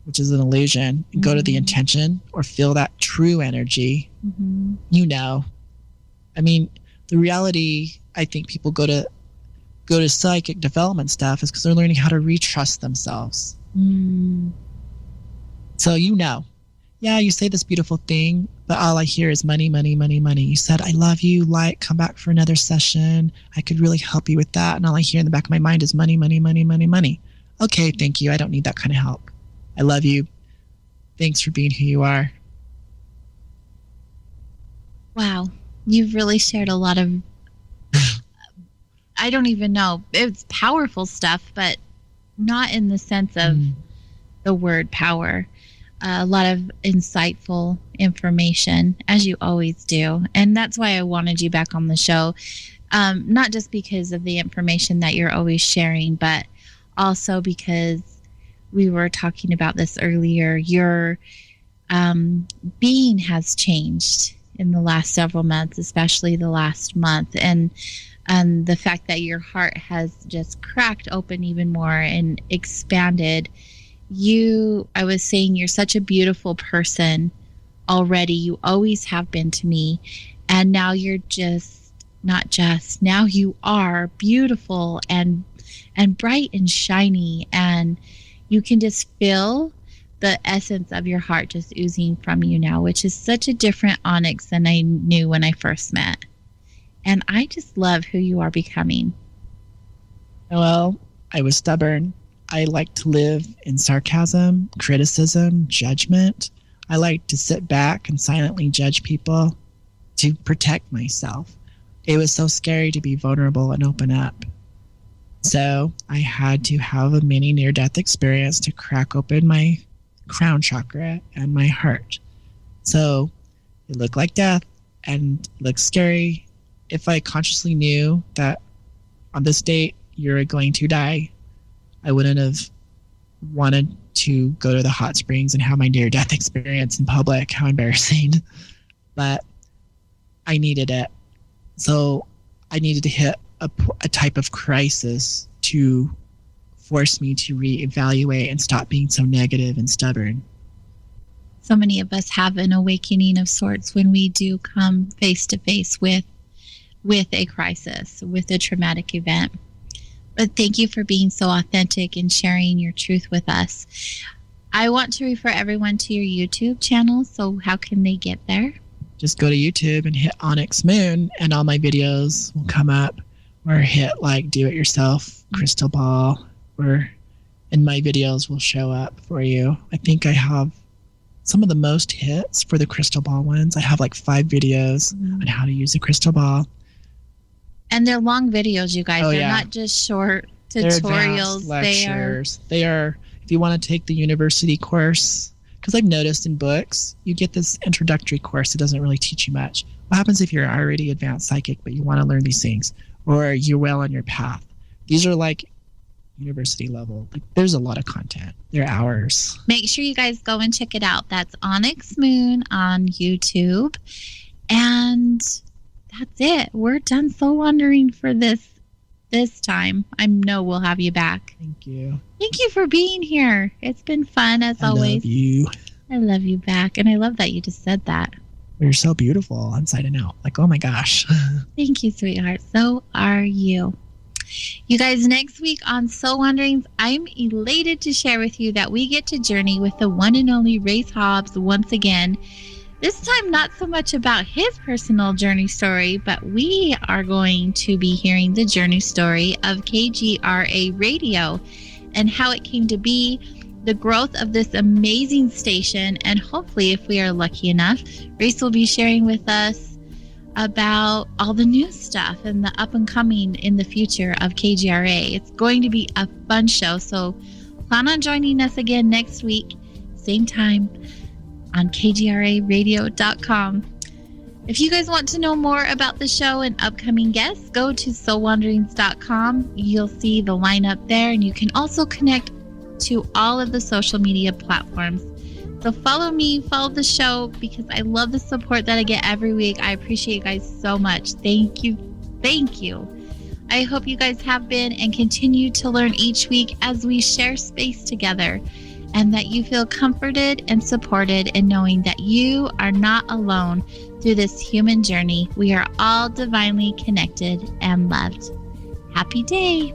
which is an illusion, and go to the intention or feel that true energy, you know. I mean, the reality, I think people go to psychic development stuff is because they're learning how to retrust themselves. So you know. Yeah, you say this beautiful thing, but all I hear is money, money, money, money. You said, I love you, come back for another session. I could really help you with that. And all I hear in the back of my mind is money, money, money, money, money. Okay, thank you. I don't need that kind of help. I love you. Thanks for being who you are. Wow. You've really shared a lot of, I don't even know. It's powerful stuff, but not in the sense of the word power. A lot of insightful information, as you always do. And that's why I wanted you back on the show. Not just because of the information that you're always sharing, but also because we were talking about this earlier. Your being has changed in the last several months, especially the last month. And the fact that your heart has just cracked open even more and expanded. I was saying you're such a beautiful person already. You always have been to me. And now you're now you are beautiful and bright and shiny. And you can just feel the essence of your heart just oozing from you now, which is such a different Onyx than I knew when I first met. And I just love who you are becoming. Well, I was stubborn. I like to live in sarcasm, criticism, judgment. I like to sit back and silently judge people to protect myself. It was so scary to be vulnerable and open up. So I had to have a mini near-death experience to crack open my crown chakra and my heart. So it looked like death and looked scary. If I consciously knew that on this date you're going to die, I wouldn't have wanted to go to the hot springs and have my near-death experience in public. How embarrassing. But I needed it. So I needed to hit a type of crisis to force me to reevaluate and stop being so negative and stubborn. So many of us have an awakening of sorts when we do come face to face with a crisis, with a traumatic event. But thank you for being so authentic and sharing your truth with us. I want to refer everyone to your YouTube channel. So how can they get there? Just go to YouTube and hit Onyx Moon and all my videos will come up, or hit do it yourself crystal ball, and my videos will show up for you. I think I have some of the most hits for the crystal ball ones. I have 5 videos on how to use a crystal ball. And they're long videos, you guys. Oh, they're yeah. not just short tutorials. Lectures. They are, if you want to take the university course, because I've noticed in books, you get this introductory course that doesn't really teach you much. What happens if you're already advanced psychic, but you want to learn these things, or you're well on your path? These are university level. There's a lot of content. They're hours. Make sure you guys go and check it out. That's Onyx Moon on YouTube. And that's it. We're done soul wandering for this time. I know we'll have you back. Thank you. Thank you for being here. It's been fun as always. I love you. I love you back. And I love that you just said that. You're so beautiful inside and out. Oh my gosh. Thank you, sweetheart. So are you. You guys, next week on Soul Wanderings, I'm elated to share with you that we get to journey with the one and only Race Hobbs once again. This time, not so much about his personal journey story, but we are going to be hearing the journey story of KGRA Radio and how it came to be, the growth of this amazing station, and hopefully, if we are lucky enough, Race will be sharing with us about all the new stuff and the up and coming in the future of KGRA. It's going to be a fun show, so plan on joining us again next week, same time, on kgraradio.com. If you guys want to know more about the show and upcoming guests, go to soulwanderings.com. You'll see the lineup there, and you can also connect to all of the social media platforms. So follow me, follow the show, because I love the support that I get every week. I appreciate you guys so much. Thank you. Thank you. I hope you guys have been and continue to learn each week as we share space together, and that you feel comforted and supported in knowing that you are not alone through this human journey. We are all divinely connected and loved. Happy day.